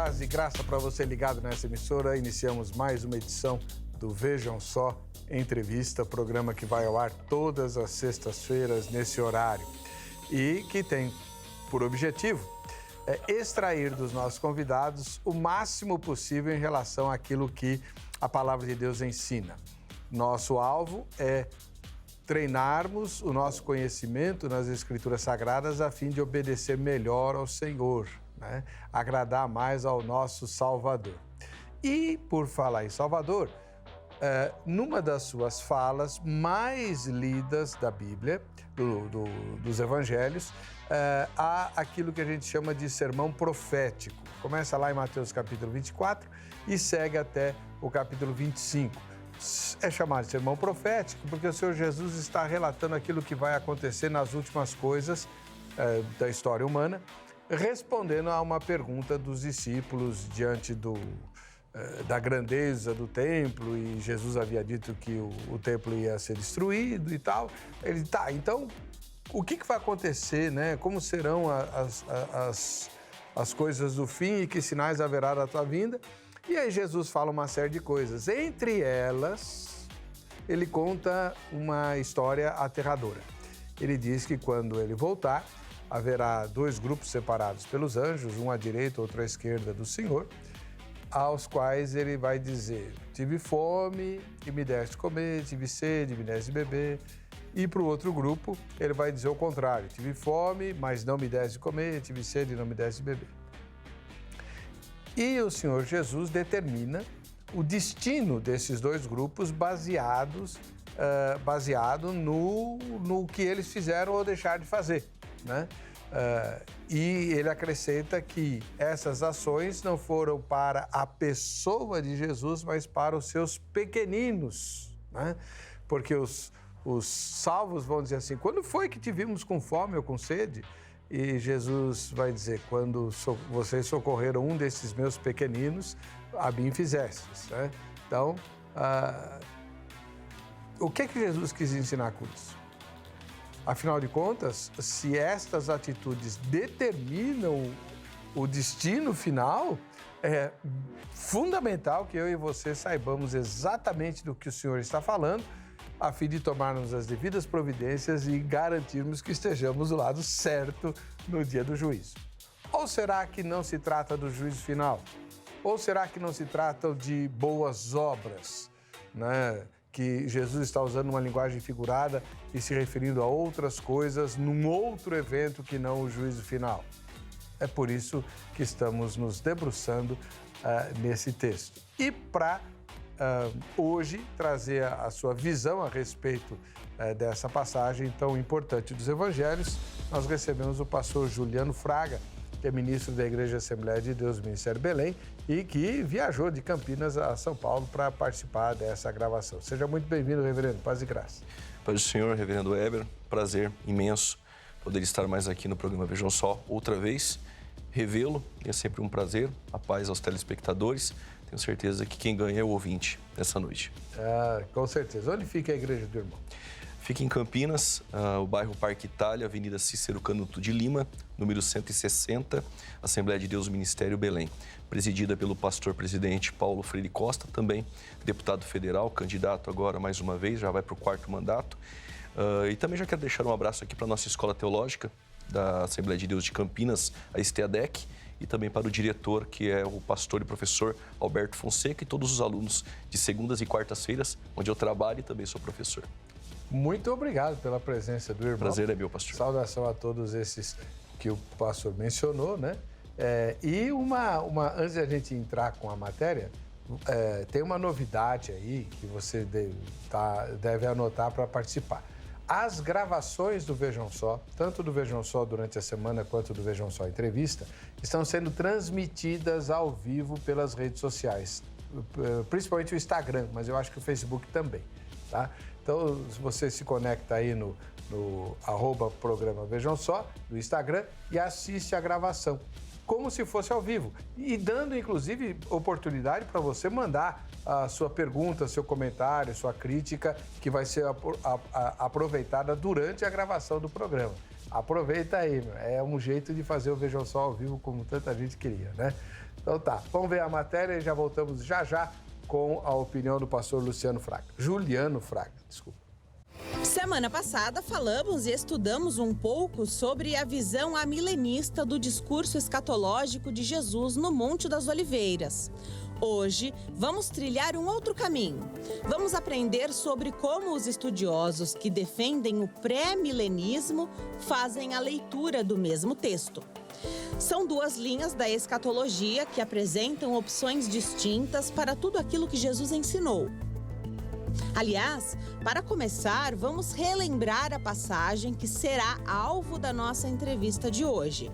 Paz e graça para você ligado nessa emissora. Iniciamos mais uma edição do Vejam Só Entrevista, programa que vai ao ar todas as sextas-feiras nesse horário e que tem por objetivo extrair dos nossos convidados o máximo possível em relação àquilo que a Palavra de Deus ensina. Nosso alvo é treinarmos o nosso conhecimento nas Escrituras Sagradas a fim de obedecer melhor ao Senhor, né? Agradar mais ao nosso Salvador. E, por falar em Salvador, numa das suas falas mais lidas da Bíblia, dos Evangelhos, há aquilo que a gente chama de sermão profético. Começa lá em Mateus capítulo 24 e segue até o capítulo 25. É chamado de sermão profético porque o Senhor Jesus está relatando aquilo que vai acontecer nas últimas coisas da história humana, respondendo a uma pergunta dos discípulos diante da grandeza do templo, e Jesus havia dito que o templo ia ser destruído e tal. Ele, então, o que vai acontecer, né? Como serão as coisas do fim e que sinais haverá da tua vinda? E aí Jesus fala uma série de coisas. Entre elas, ele conta uma história aterradora. Ele diz que quando ele voltar, haverá dois grupos separados pelos anjos, um à direita, outro à esquerda do Senhor, aos quais ele vai dizer: tive fome e me deste comer, tive sede e me deste beber. E para o outro grupo, ele vai dizer o contrário: tive fome, mas não me deste comer, tive sede e não me deste beber. E o Senhor Jesus determina o destino desses dois grupos baseado no que eles fizeram ou deixaram de fazer, né? E ele acrescenta que essas ações não foram para a pessoa de Jesus, mas para os seus pequeninos, né? Porque os salvos vão dizer assim: quando foi que te vimos com fome ou com sede? E Jesus vai dizer: quando vocês socorreram um desses meus pequeninos, a mim fizestes, né? Então, o que Jesus quis ensinar com isso? Afinal de contas, se estas atitudes determinam o destino final, é fundamental que eu e você saibamos exatamente do que o Senhor está falando, a fim de tomarmos as devidas providências e garantirmos que estejamos do lado certo no dia do juízo. Ou será que não se trata do juízo final? Ou será que não se trata de boas obras, né? Que Jesus está usando uma linguagem figurada e se referindo a outras coisas num outro evento que não o juízo final? É por isso que estamos nos debruçando nesse texto. E para hoje trazer a sua visão a respeito dessa passagem tão importante dos Evangelhos, nós recebemos o pastor Juliano Fraga, que é ministro da Igreja Assembleia de Deus, Ministério Belém, e que viajou de Campinas a São Paulo para participar dessa gravação. Seja muito bem-vindo, reverendo. Paz e graça. Paz do Senhor, reverendo Heber. Prazer imenso poder estar mais aqui no programa Vejam Só outra vez, revê-lo. É sempre um prazer. A paz aos telespectadores. Tenho certeza que quem ganha é o ouvinte nessa noite. Com certeza. Onde fica a igreja do irmão? Fica em Campinas, o bairro Parque Itália, Avenida Cícero Canuto de Lima, número 160, Assembleia de Deus, Ministério Belém. Presidida pelo pastor-presidente Paulo Freire Costa, também deputado federal, candidato agora mais uma vez, já vai para o 4º mandato. E também já quero deixar um abraço aqui para a nossa Escola Teológica da Assembleia de Deus de Campinas, a STEADEC, e também para o diretor, que é o pastor e professor Alberto Fonseca, e todos os alunos de segundas e quartas-feiras, onde eu trabalho e também sou professor. Muito obrigado pela presença do irmão. Prazer é meu, pastor. Saudação a todos esses que o pastor mencionou, né? Antes de a gente entrar com a matéria, tem uma novidade aí que você deve anotar para participar. As gravações do Vejam Só, tanto do Vejam Só durante a semana quanto do Vejam Só Entrevista, estão sendo transmitidas ao vivo pelas redes sociais, principalmente o Instagram, mas eu acho que o Facebook também, tá? Então, se você se conecta aí no @programa Vejam Só, no Instagram, e assiste a gravação, como se fosse ao vivo. E dando, inclusive, oportunidade para você mandar a sua pergunta, seu comentário, sua crítica, que vai ser aproveitada durante a gravação do programa. Aproveita aí, meu. É um jeito de fazer o Vejam Só ao vivo como tanta gente queria, né? Então tá, vamos ver a matéria e já voltamos já com a opinião do pastor Juliano Fraga, desculpa. Semana passada falamos e estudamos um pouco sobre a visão amilenista do discurso escatológico de Jesus no Monte das Oliveiras. Hoje, vamos trilhar um outro caminho. Vamos aprender sobre como os estudiosos que defendem o pré-milenismo fazem a leitura do mesmo texto. São duas linhas da escatologia que apresentam opções distintas para tudo aquilo que Jesus ensinou. Aliás, para começar, vamos relembrar a passagem que será alvo da nossa entrevista de hoje.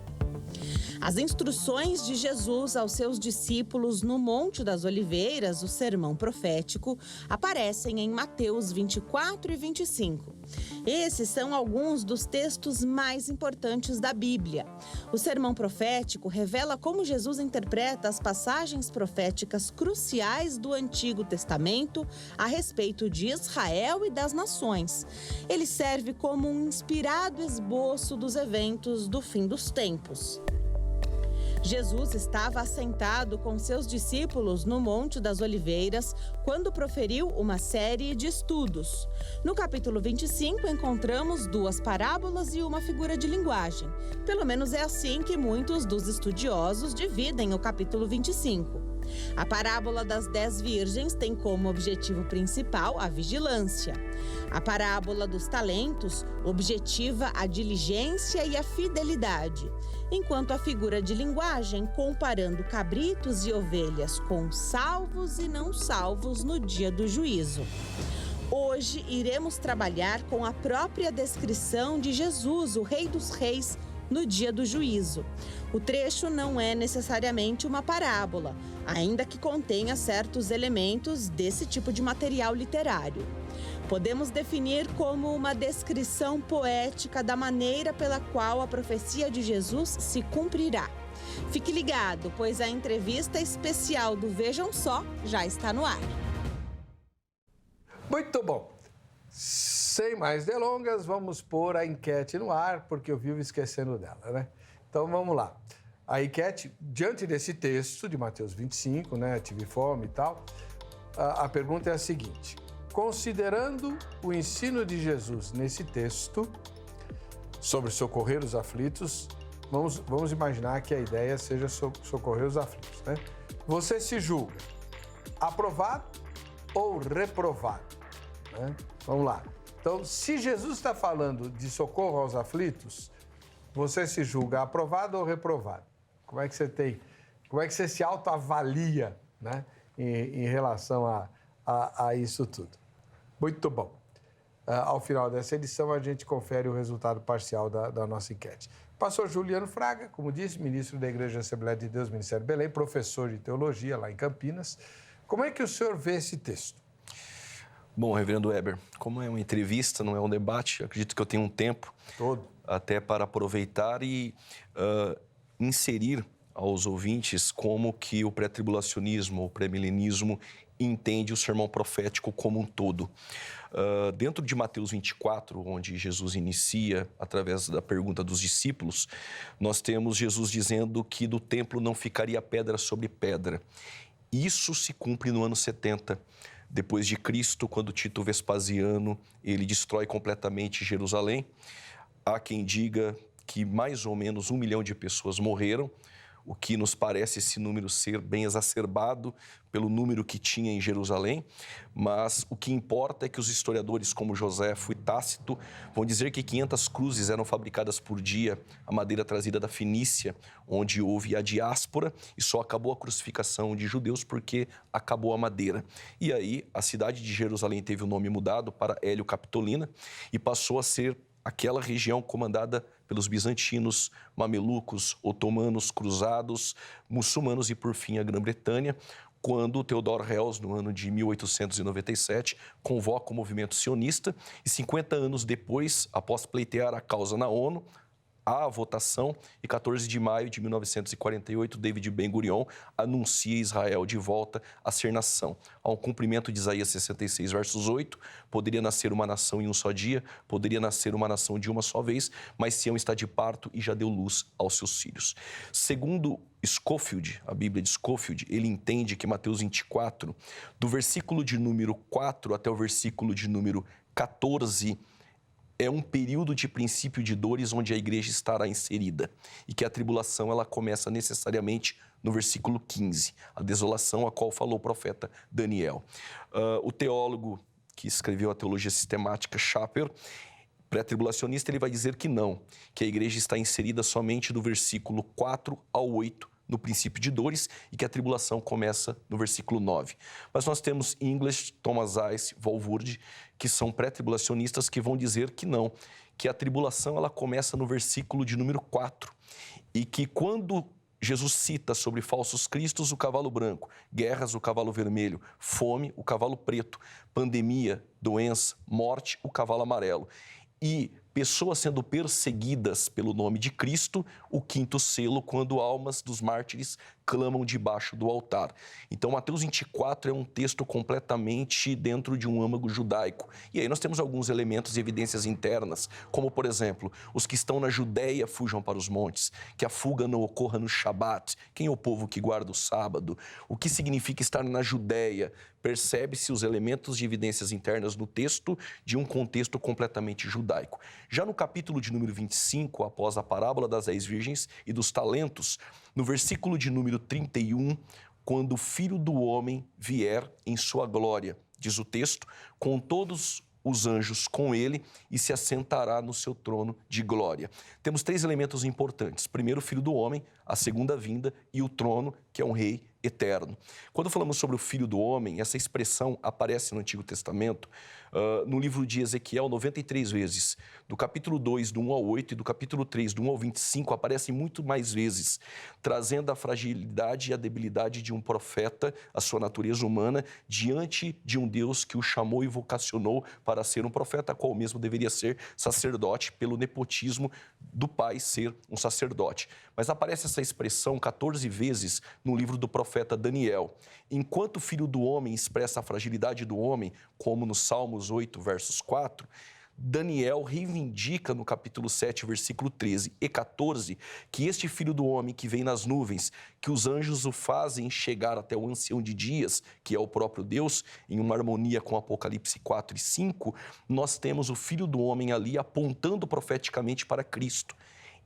As instruções de Jesus aos seus discípulos no Monte das Oliveiras, o sermão profético, aparecem em Mateus 24 e 25. Esses são alguns dos textos mais importantes da Bíblia. O sermão profético revela como Jesus interpreta as passagens proféticas cruciais do Antigo Testamento a respeito de Israel e das nações. Ele serve como um inspirado esboço dos eventos do fim dos tempos. Jesus estava assentado com seus discípulos no Monte das Oliveiras quando proferiu uma série de estudos. No capítulo 25, encontramos duas parábolas e uma figura de linguagem. Pelo menos é assim que muitos dos estudiosos dividem o capítulo 25. A parábola das 10 virgens tem como objetivo principal a vigilância. A parábola dos talentos objetiva a diligência e a fidelidade, enquanto a figura de linguagem comparando cabritos e ovelhas com salvos e não salvos no dia do juízo. Hoje iremos trabalhar com a própria descrição de Jesus, o Rei dos Reis, no dia do juízo. O trecho não é necessariamente uma parábola, ainda que contenha certos elementos desse tipo de material literário. Podemos definir como uma descrição poética da maneira pela qual a profecia de Jesus se cumprirá. Fique ligado, pois a entrevista especial do Vejam Só já está no ar. Muito bom. Sem mais delongas, vamos pôr a enquete no ar, porque eu vivo esquecendo dela, né? Então, vamos lá. A enquete, diante desse texto de Mateus 25, né? Tive fome e tal, a pergunta é a seguinte: considerando o ensino de Jesus nesse texto sobre socorrer os aflitos, vamos imaginar que a ideia seja socorrer os aflitos, né? Você se julga aprovado ou reprovado, né? Vamos lá. Então, se Jesus está falando de socorro aos aflitos, você se julga aprovado ou reprovado? Como é que você se autoavalia, né, em relação a isso tudo? Muito bom. Ao final dessa edição, a gente confere o resultado parcial da nossa enquete. Pastor Juliano Fraga, como disse, ministro da Igreja Assembleia de Deus, Ministério Belém, professor de teologia lá em Campinas. Como é que o senhor vê esse texto? Bom, reverendo Weber, como é uma entrevista, não é um debate, acredito que eu tenho um tempo todo até para aproveitar e inserir aos ouvintes como que o pré-tribulacionismo, o pré-milenismo entende o sermão profético como um todo. Dentro de Mateus 24, onde Jesus inicia através da pergunta dos discípulos, nós temos Jesus dizendo que do templo não ficaria pedra sobre pedra. Isso se cumpre no ano 70. Depois de Cristo, quando Tito Vespasiano, ele destrói completamente Jerusalém. Há quem diga que mais ou menos 1 milhão de pessoas morreram, o que nos parece esse número ser bem exacerbado pelo número que tinha em Jerusalém, mas o que importa é que os historiadores como Joséfo e Tácito vão dizer que 500 cruzes eram fabricadas por dia, a madeira trazida da Fenícia, onde houve a diáspora, e só acabou a crucificação de judeus porque acabou a madeira. E aí a cidade de Jerusalém teve o nome mudado para Hélio Capitolina e passou a ser aquela região comandada pelos bizantinos, mamelucos, otomanos, cruzados, muçulmanos e, por fim, a Grã-Bretanha, quando Theodor Herzl, no ano de 1897, convoca o movimento sionista e 50 anos depois, após pleitear a causa na ONU, há a votação e 14 de maio de 1948, David Ben-Gurion anuncia Israel de volta a ser nação. Há um cumprimento de Isaías 66, versos 8, poderia nascer uma nação em um só dia, poderia nascer uma nação de uma só vez, mas Sião está de parto e já deu luz aos seus filhos. Segundo Scofield, a Bíblia de Scofield, ele entende que Mateus 24, do versículo de número 4 até o versículo de número 14, é um período de princípio de dores onde a igreja estará inserida e que a tribulação ela começa necessariamente no versículo 15, a desolação a qual falou o profeta Daniel. O teólogo que escreveu a teologia sistemática, Chaper, pré-tribulacionista, ele vai dizer que não, que a igreja está inserida somente do versículo 4 ao 8, no princípio de dores, e que a tribulação começa no versículo 9. Mas nós temos English, Thomas Ice, Walvoord, que são pré-tribulacionistas que vão dizer que não, que a tribulação ela começa no versículo de número 4, e que quando Jesus cita sobre falsos cristos o cavalo branco, guerras, o cavalo vermelho, fome, o cavalo preto, pandemia, doença, morte, o cavalo amarelo, e pessoas sendo perseguidas pelo nome de Cristo, o quinto selo, quando almas dos mártires clamam debaixo do altar. Então, Mateus 24 é um texto completamente dentro de um âmago judaico. E aí nós temos alguns elementos e evidências internas, como, por exemplo, os que estão na Judéia fujam para os montes, que a fuga não ocorra no Shabat, quem é o povo que guarda o sábado, o que significa estar na Judéia. Percebe-se os elementos de evidências internas no texto de um contexto completamente judaico. Já no capítulo de número 25, após a parábola das 10 virgens e dos talentos, no versículo de número 31, quando o Filho do Homem vier em sua glória, diz o texto, com todos os anjos com ele e se assentará no seu trono de glória. Temos 3 elementos importantes. Primeiro, o Filho do Homem, a segunda vinda e o trono, que é um rei eterno. Quando falamos sobre o Filho do Homem, essa expressão aparece no Antigo Testamento, no livro de Ezequiel, 93 vezes. Do capítulo 2, do 1 ao 8, e do capítulo 3, do 1 ao 25, aparecem muito mais vezes, trazendo a fragilidade e a debilidade de um profeta, a sua natureza humana, diante de um Deus que o chamou e vocacionou para ser um profeta, qual mesmo deveria ser sacerdote, pelo nepotismo do pai ser um sacerdote. Mas aparece essa expressão 14 vezes no livro do profeta Daniel. Enquanto o Filho do Homem expressa a fragilidade do homem, como no Salmos 8, versos 4, Daniel reivindica no capítulo 7, versículo 13 e 14, que este Filho do Homem que vem nas nuvens, que os anjos o fazem chegar até o ancião de dias, que é o próprio Deus, em uma harmonia com Apocalipse 4 e 5, nós temos o Filho do Homem ali apontando profeticamente para Cristo.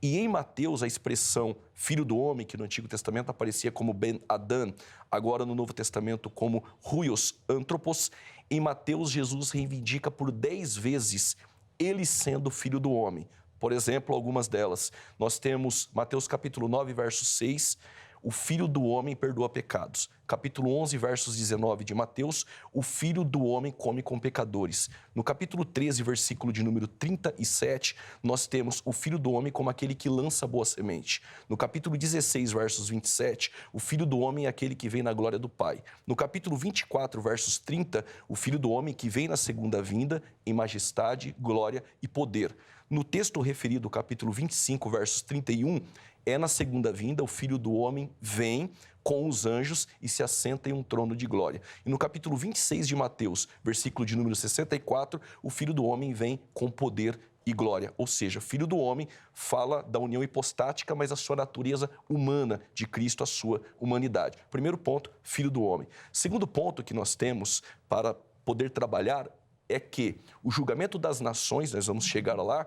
E em Mateus, a expressão Filho do Homem, que no Antigo Testamento aparecia como Ben Adam, agora no Novo Testamento como Huios Anthropos, em Mateus, Jesus reivindica por 10 vezes ele sendo Filho do Homem. Por exemplo, algumas delas. Nós temos Mateus capítulo 9, verso 6, o Filho do Homem perdoa pecados. Capítulo 11, versos 19 de Mateus, o Filho do Homem come com pecadores. No capítulo 13, versículo de número 37, nós temos o Filho do Homem como aquele que lança boa semente. No capítulo 16, versos 27, o Filho do Homem é aquele que vem na glória do Pai. No capítulo 24, versos 30, o Filho do Homem que vem na segunda vinda em majestade, glória e poder. No texto referido, capítulo 25, versos 31, é na segunda vinda, o Filho do Homem vem com os anjos e se assenta em um trono de glória. E no capítulo 26 de Mateus, versículo de número 64, o Filho do Homem vem com poder e glória. Ou seja, Filho do Homem fala da união hipostática, mas a sua natureza humana de Cristo, a sua humanidade. Primeiro ponto, Filho do Homem. Segundo ponto que nós temos para poder trabalhar é que o julgamento das nações, nós vamos chegar lá,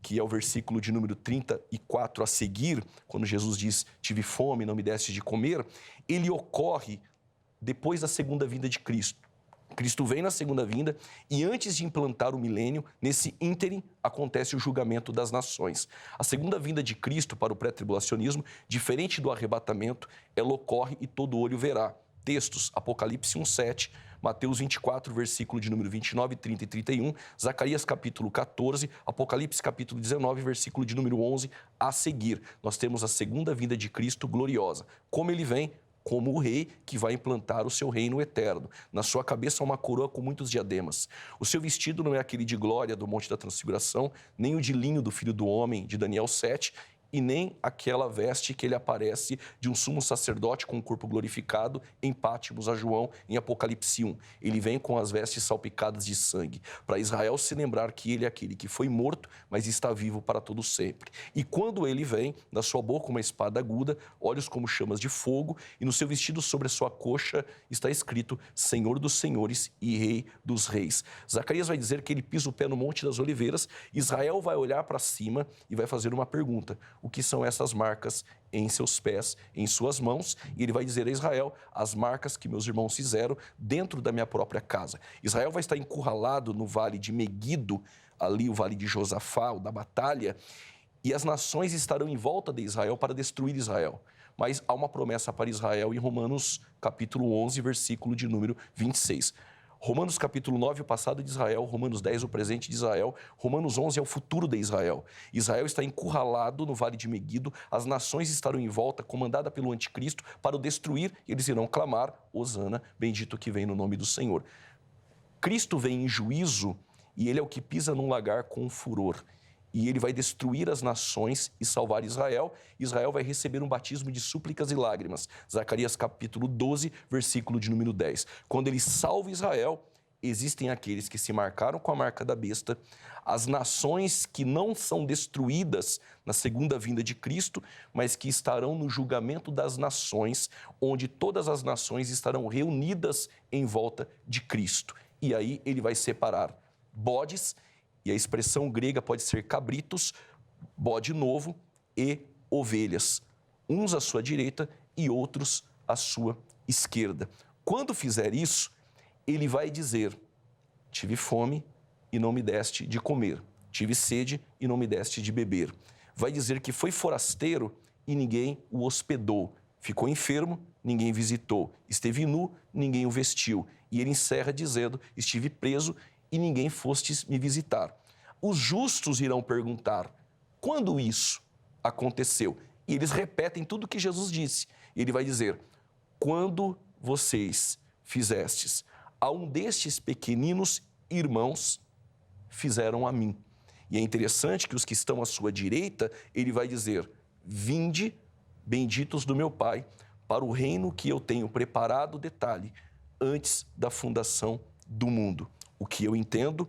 que é o versículo de número 34 a seguir, quando Jesus diz, tive fome, não me deste de comer, ele ocorre depois da segunda vinda de Cristo. Cristo vem na segunda vinda e antes de implantar o milênio, nesse ínterim, acontece o julgamento das nações. A segunda vinda de Cristo para o pré-tribulacionismo, diferente do arrebatamento, ela ocorre e todo olho verá. Textos, Apocalipse 1:7, Mateus 24, versículo de número 29, 30 e 31, Zacarias capítulo 14, Apocalipse capítulo 19, versículo de número 11 a seguir. Nós temos a segunda vinda de Cristo gloriosa. Como ele vem? como o rei que vai implantar o seu reino eterno. Na sua cabeça uma coroa com muitos diademas. O seu vestido não é aquele de glória do Monte da Transfiguração, nem o de linho do Filho do Homem, de Daniel 7, e nem aquela veste que ele aparece de um sumo sacerdote com o corpo glorificado em Pátimos a João, em Apocalipse 1. Ele vem com as vestes salpicadas de sangue, para Israel se lembrar que ele é aquele que foi morto, mas está vivo para todo sempre. E quando ele vem, na sua boca uma espada aguda, olhos como chamas de fogo, e no seu vestido sobre a sua coxa está escrito Senhor dos Senhores e Rei dos Reis. Zacarias vai dizer que ele pisa o pé no Monte das Oliveiras, Israel vai olhar para cima e vai fazer uma pergunta: o que são essas marcas em seus pés, em suas mãos? E ele vai dizer a Israel as marcas que meus irmãos fizeram dentro da minha própria casa. Israel vai estar encurralado no vale de Meguido, ali o vale de Josafá, o da batalha, e as nações estarão em volta de Israel para destruir Israel. Mas há uma promessa para Israel em Romanos capítulo 11, versículo de número 26. Romanos capítulo 9, o passado de Israel, Romanos 10, o presente de Israel, Romanos 11 é o futuro de Israel. Israel está encurralado no vale de Meguido, as nações estarão em volta, comandada pelo anticristo, para o destruir, e eles irão clamar, Hosana, bendito que vem no nome do Senhor. Cristo vem em juízo e ele é o que pisa num lagar com furor. E ele vai destruir as nações e salvar Israel. Israel vai receber um batismo de súplicas e lágrimas. Zacarias capítulo 12, versículo de número 10. Quando ele salva Israel, existem aqueles que se marcaram com a marca da besta, as nações que não são destruídas na segunda vinda de Cristo, mas que estarão no julgamento das nações, onde todas as nações estarão reunidas em volta de Cristo. E aí ele vai separar bodes, e a expressão grega pode ser cabritos, bode novo e ovelhas, uns à sua direita e outros à sua esquerda. Quando fizer isso, ele vai dizer: tive fome e não me deste de comer, tive sede e não me deste de beber. Vai dizer que foi forasteiro e ninguém o hospedou, ficou enfermo, ninguém visitou, esteve nu, ninguém o vestiu. E ele encerra dizendo: estive preso e ninguém fostes me visitar. Os justos irão perguntar: quando isso aconteceu? E eles repetem tudo o que Jesus disse. Ele vai dizer: quando vocês fizestes a um destes pequeninos irmãos, fizeram a mim. E é interessante que os que estão à sua direita, ele vai dizer: vinde, benditos do meu Pai, para o reino que eu tenho preparado, detalhe, antes da fundação do mundo. O que eu entendo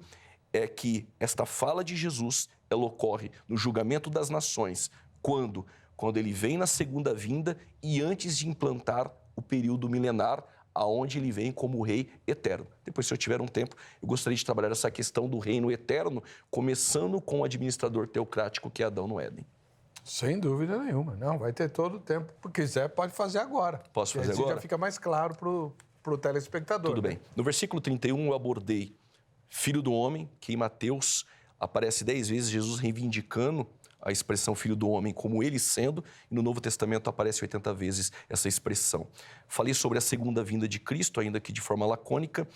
é que esta fala de Jesus, ela ocorre no julgamento das nações, quando ele vem na segunda vinda e antes de implantar o período milenar, aonde ele vem como rei eterno. Depois, se eu tiver um tempo, eu gostaria de trabalhar essa questão do reino eterno, começando com o administrador teocrático que é Adão no Éden. Sem dúvida nenhuma. Não, vai ter todo o tempo. Se quiser, pode fazer agora. Posso fazer agora? agora? Já fica mais claro para o telespectador. Tudo bem. No versículo 31, eu abordei Filho do Homem, que em Mateus aparece 10 vezes Jesus reivindicando a expressão Filho do Homem como ele sendo, e no Novo Testamento aparece 80 vezes essa expressão. Falei sobre a segunda vinda de Cristo, ainda que de forma lacônica.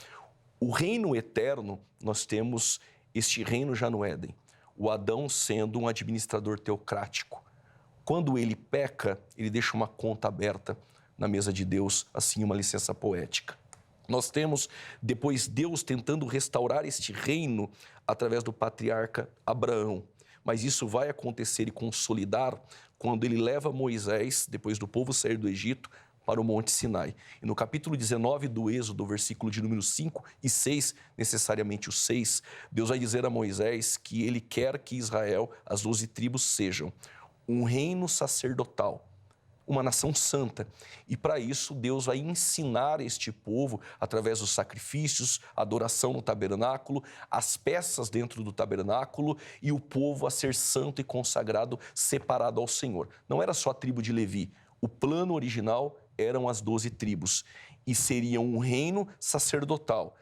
O reino eterno, nós temos este reino já no Éden. O Adão sendo um administrador teocrático. Quando ele peca, ele deixa uma conta aberta na mesa de Deus, assim uma licença poética. Nós temos, depois, Deus tentando restaurar este reino através do patriarca Abraão. Mas isso vai acontecer e consolidar quando ele leva Moisés, depois do povo sair do Egito, para o Monte Sinai. E no capítulo 19 do Êxodo, versículo de número 5 e 6, necessariamente o 6, Deus vai dizer a Moisés que ele quer que Israel, as 12 tribos, sejam um reino sacerdotal, uma nação santa. E para isso, Deus vai ensinar este povo, através dos sacrifícios, a adoração no tabernáculo, as peças dentro do tabernáculo e o povo a ser santo e consagrado, separado ao Senhor. Não era só a tribo de Levi. O plano original eram as 12 tribos e seriam um reino sacerdotal.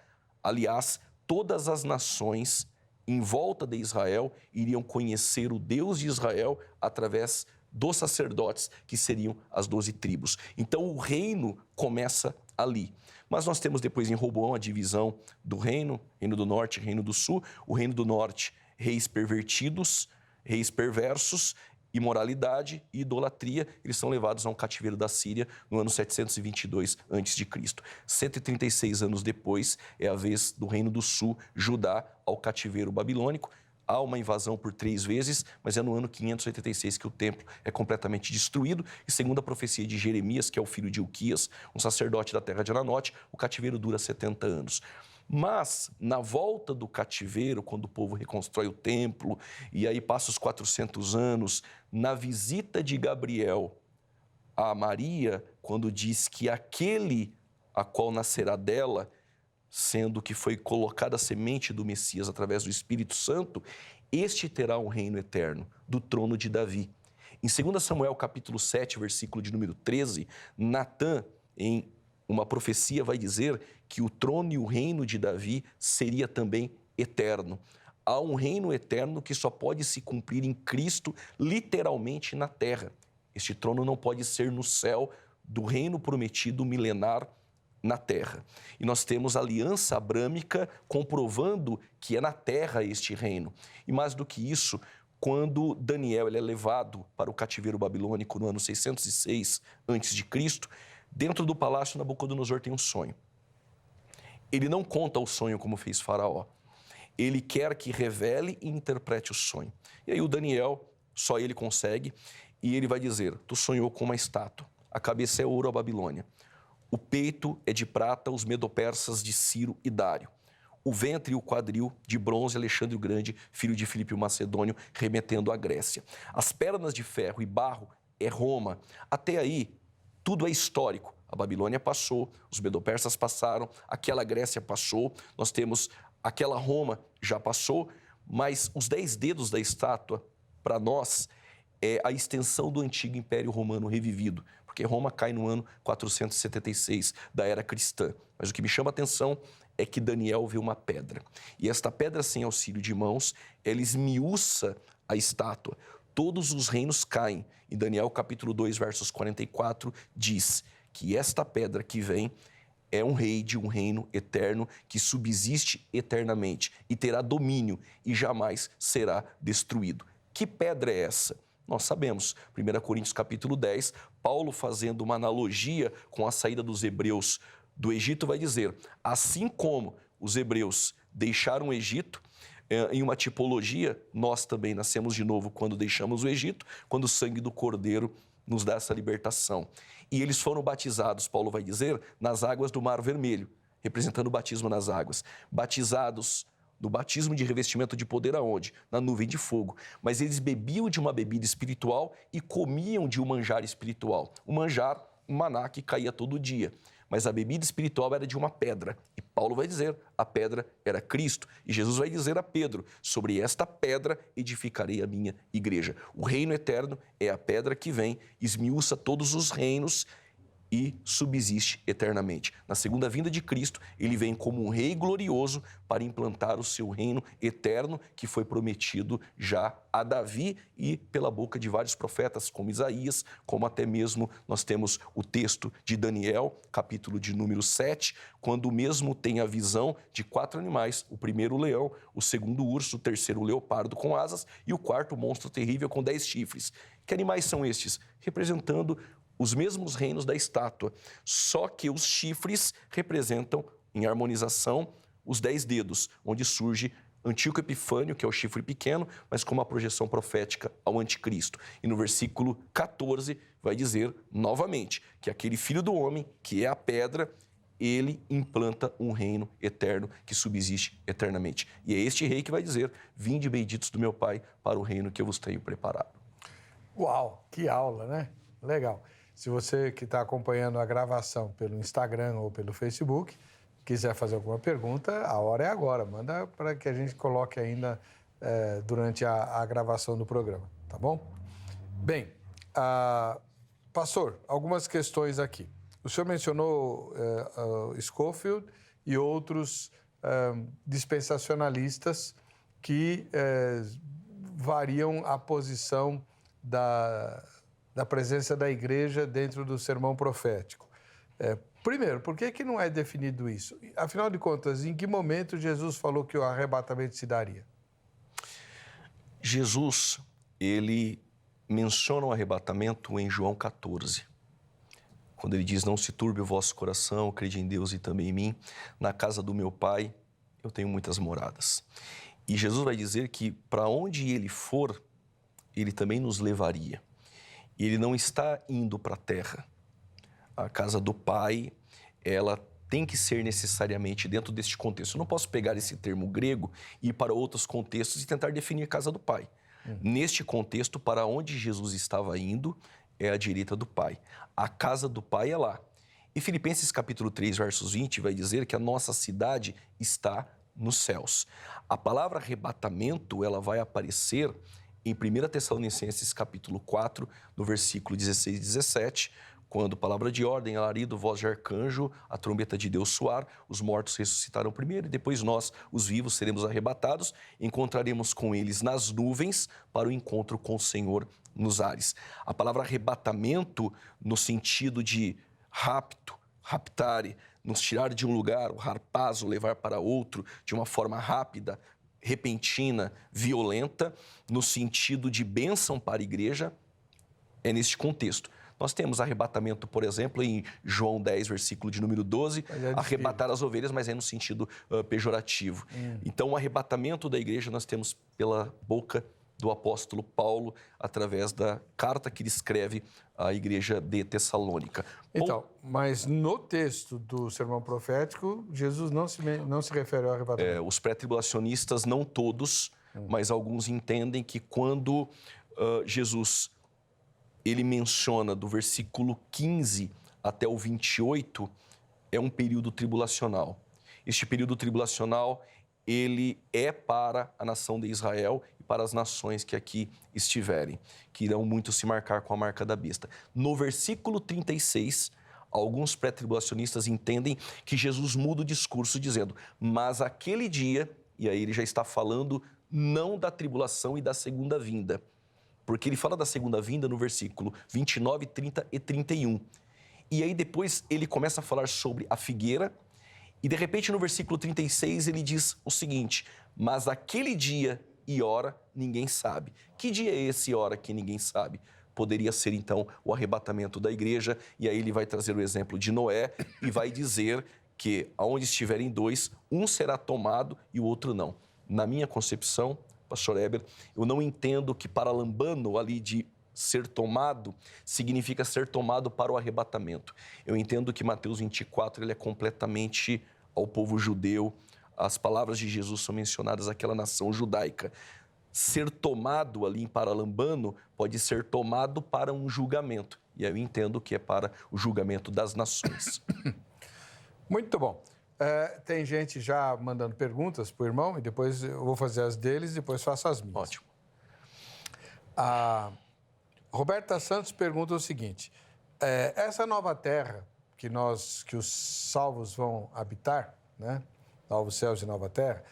Aliás, todas as nações em volta de Israel iriam conhecer o Deus de Israel através dos sacerdotes, que seriam as 12 tribos. Então, o reino começa ali. Mas nós temos depois em Roboão a divisão do reino do norte, reino do sul. O reino do norte, reis pervertidos, reis perversos, imoralidade e idolatria, eles são levados a um cativeiro da Síria no ano 722 a.C. 136 anos depois é a vez do Reino do Sul, Judá, ao cativeiro babilônico. Há uma invasão por 3 vezes, mas é no ano 586 que o templo é completamente destruído. E segundo a profecia de Jeremias, que é o filho de Ilquias, um sacerdote da terra de Ananote, o cativeiro dura 70 anos. Mas, na volta do cativeiro, quando o povo reconstrói o templo, e aí passa os 400 anos, na visita de Gabriel a Maria, quando diz que aquele a qual nascerá dela, sendo que foi colocada a semente do Messias através do Espírito Santo, este terá um reino eterno, do trono de Davi. Em 2 Samuel, capítulo 7, versículo de número 13, Natã, em uma profecia, vai dizer que o trono e o reino de Davi seria também eterno. Há um reino eterno que só pode se cumprir em Cristo, literalmente na terra. Este trono não pode ser no céu do reino prometido milenar na terra. E nós temos a aliança abrâmica comprovando que é na terra este reino. E mais do que isso, quando Daniel ele é levado para o cativeiro babilônico no ano 606 a.C., dentro do palácio, Nabucodonosor tem um sonho. Ele não conta o sonho como fez Faraó. Ele quer que revele e interprete o sonho. E aí o Daniel, só ele consegue, e ele vai dizer: tu sonhou com uma estátua, a cabeça é ouro a Babilônia. O peito é de prata, os medo-persas de Ciro e Dário. O ventre e o quadril de bronze, Alexandre o Grande, filho de Filipe o Macedônio, remetendo à Grécia. As pernas de ferro e barro é Roma. Até aí, tudo é histórico. A Babilônia passou, os medo-persas passaram, aquela Grécia passou, nós temos aquela Roma já passou, mas os 10 dedos da estátua, para nós, é a extensão do antigo Império Romano revivido, porque Roma cai no ano 476 da era cristã. Mas o que me chama a atenção é que Daniel vê uma pedra. E esta pedra, sem auxílio de mãos, ela esmiuça a estátua. Todos os reinos caem. E Daniel, capítulo 2, versos 44, diz que esta pedra que vem é um rei de um reino eterno que subsiste eternamente e terá domínio e jamais será destruído. Que pedra é essa? Nós sabemos, 1 Coríntios capítulo 10, Paulo fazendo uma analogia com a saída dos hebreus do Egito vai dizer, assim como os hebreus deixaram o Egito, em uma tipologia, nós também nascemos de novo quando deixamos o Egito, quando o sangue do Cordeiro nos dá essa libertação. E eles foram batizados, Paulo vai dizer, nas águas do Mar Vermelho, representando o batismo nas águas. Batizados no batismo de revestimento de poder aonde? Na nuvem de fogo. Mas eles bebiam de uma bebida espiritual e comiam de um manjar espiritual. O manjar, um maná que caía todo dia. Mas a bebida espiritual era de uma pedra. E Paulo vai dizer, a pedra era Cristo. E Jesus vai dizer a Pedro, sobre esta pedra edificarei a minha igreja. O reino eterno é a pedra que vem, esmiuça todos os reinos e subsiste eternamente. Na segunda vinda de Cristo, ele vem como um rei glorioso para implantar o seu reino eterno que foi prometido já a Davi e pela boca de vários profetas, como Isaías, como até mesmo nós temos o texto de Daniel, capítulo de número 7, quando o mesmo tem a visão de 4 animais, o primeiro o leão, o segundo o urso, o terceiro o leopardo com asas e o quarto o monstro terrível com 10 chifres. Que animais são estes? Representando os mesmos reinos da estátua, só que os chifres representam, em harmonização, os 10 dedos, onde surge Antíoco Epifânio, que é o chifre pequeno, mas com uma projeção profética ao anticristo. E no versículo 14 vai dizer, novamente, que aquele filho do homem, que é a pedra, ele implanta um reino eterno que subsiste eternamente. E é este rei que vai dizer, vinde benditos do meu Pai para o reino que eu vos tenho preparado. Uau, que aula, né? Legal. Se você que está acompanhando a gravação pelo Instagram ou pelo Facebook, quiser fazer alguma pergunta, a hora é agora. Manda para que a gente coloque ainda durante a gravação do programa, tá bom? Bem, pastor, algumas questões aqui. O senhor mencionou Scofield e outros dispensacionalistas que variam a posição da presença da igreja dentro do sermão profético. Primeiro, por que não é definido isso? Afinal de contas, em que momento Jesus falou que o arrebatamento se daria? Jesus, ele menciona o arrebatamento em João 14. Quando ele diz, não se turbe o vosso coração, crede em Deus e também em mim. Na casa do meu Pai eu tenho muitas moradas. E Jesus vai dizer que para onde ele for, ele também nos levaria. E ele não está indo para a terra. A casa do Pai, ela tem que ser necessariamente dentro deste contexto. Eu não posso pegar esse termo grego e ir para outros contextos e tentar definir casa do Pai. Neste contexto, para onde Jesus estava indo, é a direita do Pai. A casa do Pai é lá. E Filipenses capítulo 3, versos 20, vai dizer que a nossa cidade está nos céus. A palavra arrebatamento, ela vai aparecer em 1 Tessalonicenses capítulo 4, no versículo 16 e 17, quando palavra de ordem, alarido, voz de arcanjo, a trombeta de Deus soar, os mortos ressuscitarão primeiro e depois nós, os vivos, seremos arrebatados, encontraremos com eles nas nuvens para o encontro com o Senhor nos ares. A palavra arrebatamento, no sentido de rapto, raptare, nos tirar de um lugar, o harpazo, levar para outro de uma forma rápida, repentina, violenta, no sentido de bênção para a igreja, é neste contexto. Nós temos arrebatamento, por exemplo, em João 10, versículo de número 12, arrebatar as ovelhas, mas é no sentido pejorativo. Então, o arrebatamento da igreja nós temos pela boca do apóstolo Paulo, através da carta que ele escreve à igreja de Tessalônica. Então, mas no texto do sermão profético, Jesus não se refere ao arrebatamento. Os pré-tribulacionistas, não todos, mas alguns entendem que quando Jesus ele menciona do versículo 15 até o 28, é um período tribulacional. Este período tribulacional, ele é para a nação de Israel e para as nações que aqui estiverem, que irão muito se marcar com a marca da besta. No versículo 36, alguns pré-tribulacionistas entendem que Jesus muda o discurso dizendo, mas aquele dia, e aí ele já está falando não da tribulação e da segunda vinda, porque ele fala da segunda vinda no versículo 29, 30 e 31. E aí depois ele começa a falar sobre a figueira, e de repente no versículo 36 ele diz o seguinte, mas aquele dia e hora ninguém sabe. Que dia é esse e hora que ninguém sabe? Poderia ser então o arrebatamento da igreja, e aí ele vai trazer o exemplo de Noé e vai dizer que aonde estiverem dois, um será tomado e o outro não. Na minha concepção, pastor Heber, eu não entendo que paralambano ali de ser tomado significa ser tomado para o arrebatamento. Eu entendo que Mateus 24 ele é completamente ao povo judeu. As palavras de Jesus são mencionadas àquela nação judaica. Ser tomado ali em paralambano pode ser tomado para um julgamento. E aí eu entendo que é para o julgamento das nações. Muito bom. Tem gente já mandando perguntas para o irmão, e depois eu vou fazer as deles e depois faço as minhas. Ótimo. A Roberta Santos pergunta o seguinte, essa nova terra que os salvos vão habitar, né? Novos céus e nova terra,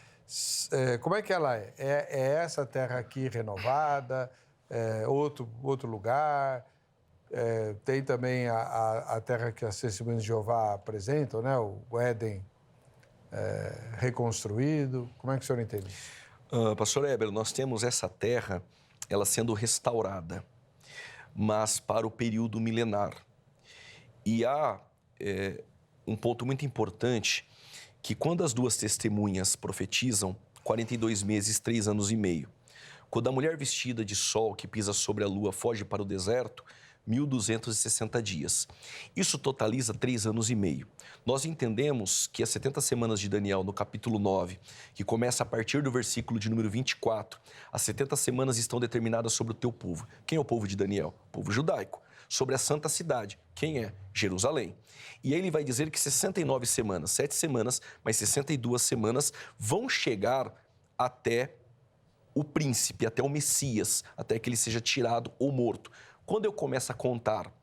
como é que ela é? É essa terra aqui renovada? Outro lugar? Tem também a terra que as testemunhas de Jeová apresentam, né? O Éden reconstruído. Como é que o senhor entende isso? Pastor Heber, nós temos essa terra, ela sendo restaurada, mas para o período milenar. E há um ponto muito importante, que quando as duas testemunhas profetizam, 42 meses, 3 anos e meio. Quando a mulher vestida de sol que pisa sobre a lua foge para o deserto, 1.260 dias. Isso totaliza 3 anos e meio. Nós entendemos que as 70 semanas de Daniel, no capítulo 9, que começa a partir do versículo de número 24, as 70 semanas estão determinadas sobre o teu povo. Quem é o povo de Daniel? O povo judaico. Sobre a santa cidade. Quem é? Jerusalém. E aí ele vai dizer que 69 semanas, 7 semanas, mais 62 semanas, vão chegar até o príncipe, até o Messias, até que ele seja tirado ou morto. Quando eu começo a contar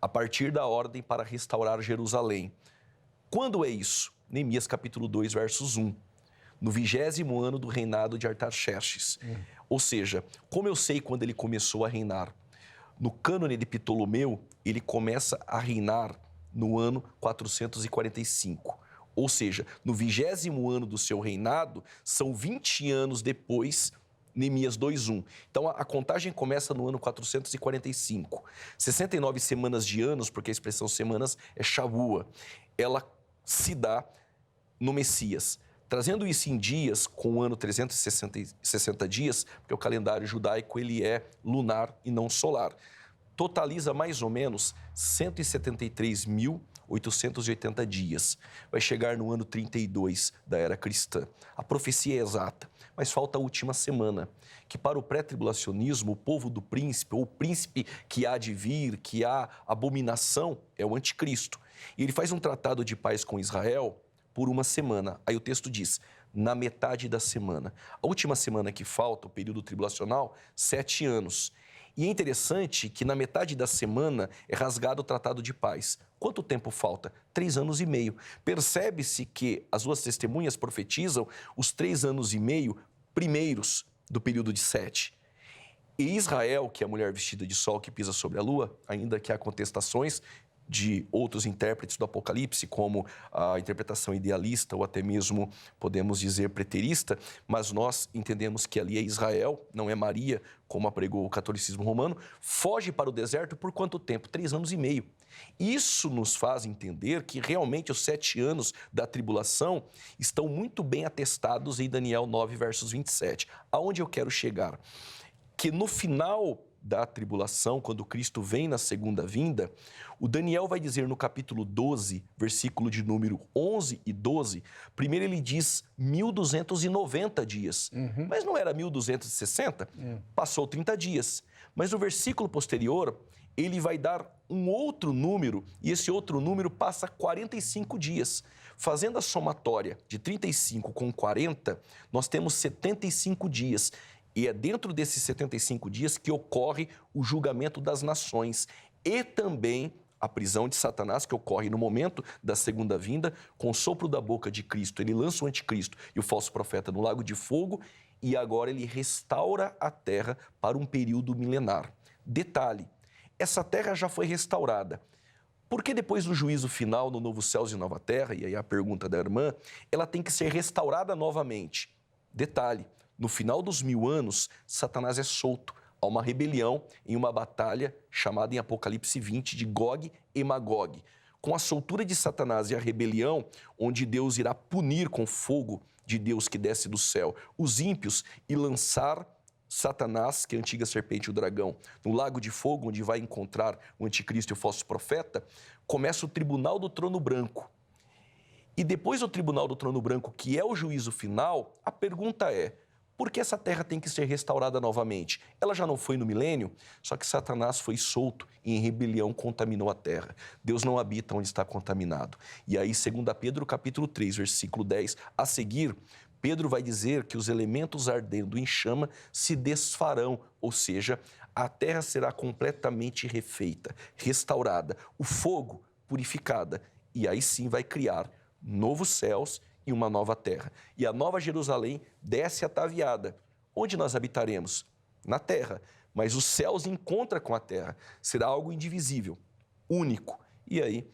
a partir da ordem para restaurar Jerusalém, quando é isso? Neemias capítulo 2, versos 1. No 20º ano do reinado de Artaxerxes. Ou seja, como eu sei quando ele começou a reinar? No cânone de Ptolomeu, ele começa a reinar no ano 445. Ou seja, no 20º ano do seu reinado, são 20 anos depois Neemias 2:1. Então, a contagem começa no ano 445. 69 semanas de anos, porque a expressão semanas é Shavua. Ela se dá no Messias. Trazendo isso em dias, com o ano 360 dias, porque o calendário judaico ele é lunar e não solar, totaliza mais ou menos 173.880 dias. Vai chegar no ano 32 da era cristã. A profecia é exata, mas falta a última semana, que para o pré-tribulacionismo, o povo do príncipe, ou o príncipe que há de vir, que há abominação, é o anticristo. E ele faz um tratado de paz com Israel por uma semana. Aí o texto diz, na metade da semana. A última semana que falta, o período tribulacional, 7 anos. E é interessante que na metade da semana é rasgado o tratado de paz. Quanto tempo falta? 3 anos e meio. Percebe-se que as duas testemunhas profetizam os 3 anos e meio primeiros do período de 7. E Israel, que é a mulher vestida de sol que pisa sobre a lua, ainda que há contestações de outros intérpretes do Apocalipse, como a interpretação idealista ou até mesmo, podemos dizer, preterista, mas nós entendemos que ali é Israel, não é Maria, como apregou o catolicismo romano, foge para o deserto por quanto tempo? 3 anos e meio. Isso nos faz entender que realmente os 7 anos da tribulação estão muito bem atestados em Daniel 9, versos 27. Aonde eu quero chegar? Que no final da tribulação, quando Cristo vem na segunda vinda, o Daniel vai dizer no capítulo 12, versículo de número 11 e 12, primeiro ele diz 1.290 dias, mas não era 1.260? Passou 30 dias. Mas no versículo posterior, ele vai dar um outro número, e esse outro número passa 45 dias. Fazendo a somatória de 35 com 40, nós temos 75 dias. E é dentro desses 75 dias que ocorre o julgamento das nações e também a prisão de Satanás, que ocorre no momento da segunda vinda, com o sopro da boca de Cristo. Ele lança o anticristo e o falso profeta no lago de fogo e agora ele restaura a terra para um período milenar. Detalhe, essa terra já foi restaurada. Por que depois do juízo final no novo céus e nova terra, e aí a pergunta da irmã, ela tem que ser restaurada novamente? Detalhe, no final dos 1000 anos, Satanás é solto. Há uma rebelião em uma batalha chamada em Apocalipse 20 de Gog e Magog. Com a soltura de Satanás e a rebelião, onde Deus irá punir com fogo de Deus que desce do céu os ímpios e lançar Satanás, que é a antiga serpente e o dragão, no lago de fogo, onde vai encontrar o anticristo e o falso profeta, começa o tribunal do trono branco. E depois do tribunal do trono branco, que é o juízo final, a pergunta é, por que essa terra tem que ser restaurada novamente? Ela já não foi no milênio, só que Satanás foi solto e em rebelião contaminou a terra. Deus não habita onde está contaminado. E aí, 2 Pedro capítulo 3, versículo 10, a seguir, Pedro vai dizer que os elementos ardendo em chama se desfarão, ou seja, a terra será completamente refeita, restaurada, o fogo purificada, e aí sim vai criar novos céus e uma nova terra. E a nova Jerusalém desce ataviada. Onde nós habitaremos? Na terra. Mas os céus encontram com a terra. Será algo indivisível, único. E aí,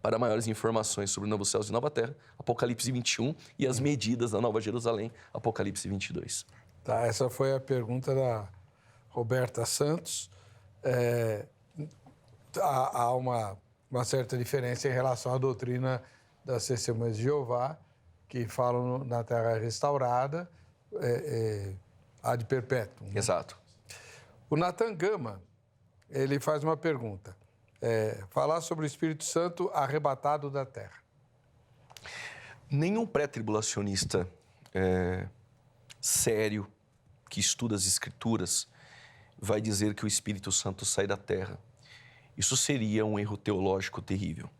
para maiores informações sobre novos céus e nova terra, Apocalipse 21 e as medidas da nova Jerusalém, Apocalipse 22. Tá, essa foi a pergunta da Roberta Santos. Há uma certa diferença em relação à doutrina das Testemunhas de Jeová, que falam na terra restaurada, ad perpétuum. Né? Exato. O Nathan Gama, ele faz uma pergunta. Falar sobre o Espírito Santo arrebatado da terra. Nenhum pré-tribulacionista sério, que estuda as Escrituras, vai dizer que o Espírito Santo sai da terra. Isso seria um erro teológico terrível.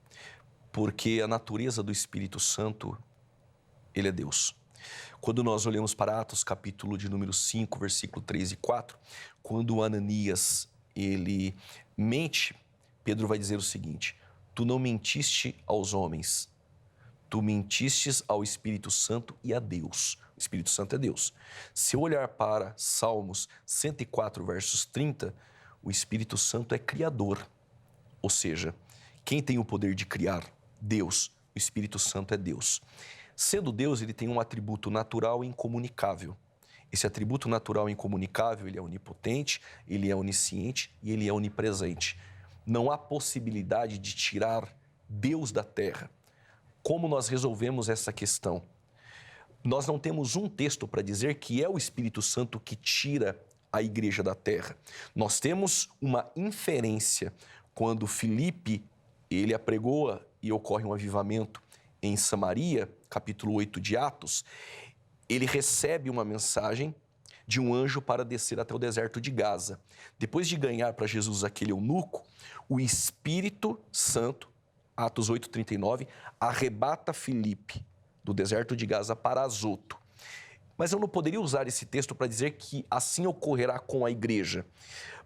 Porque a natureza do Espírito Santo, ele é Deus. Quando nós olhamos para Atos, capítulo de número 5, versículo 3 e 4, quando Ananias, ele mente, Pedro vai dizer o seguinte, tu não mentiste aos homens, tu mentistes ao Espírito Santo e a Deus. O Espírito Santo é Deus. Se eu olhar para Salmos 104, versos 30, o Espírito Santo é criador, ou seja, quem tem o poder de criar? Deus. O Espírito Santo é Deus. Sendo Deus, ele tem um atributo natural e incomunicável. Esse atributo natural incomunicável, ele é onipotente, ele é onisciente e ele é onipresente. Não há possibilidade de tirar Deus da terra. Como nós resolvemos essa questão? Nós não temos um texto para dizer que é o Espírito Santo que tira a igreja da terra. Nós temos uma inferência quando Filipe, ele apregoa e ocorre um avivamento em Samaria, capítulo 8 de Atos, ele recebe uma mensagem de um anjo para descer até o deserto de Gaza. Depois de ganhar para Jesus aquele eunuco, o Espírito Santo, Atos 8:39, arrebata Filipe do deserto de Gaza para Azoto. Mas eu não poderia usar esse texto para dizer que assim ocorrerá com a igreja.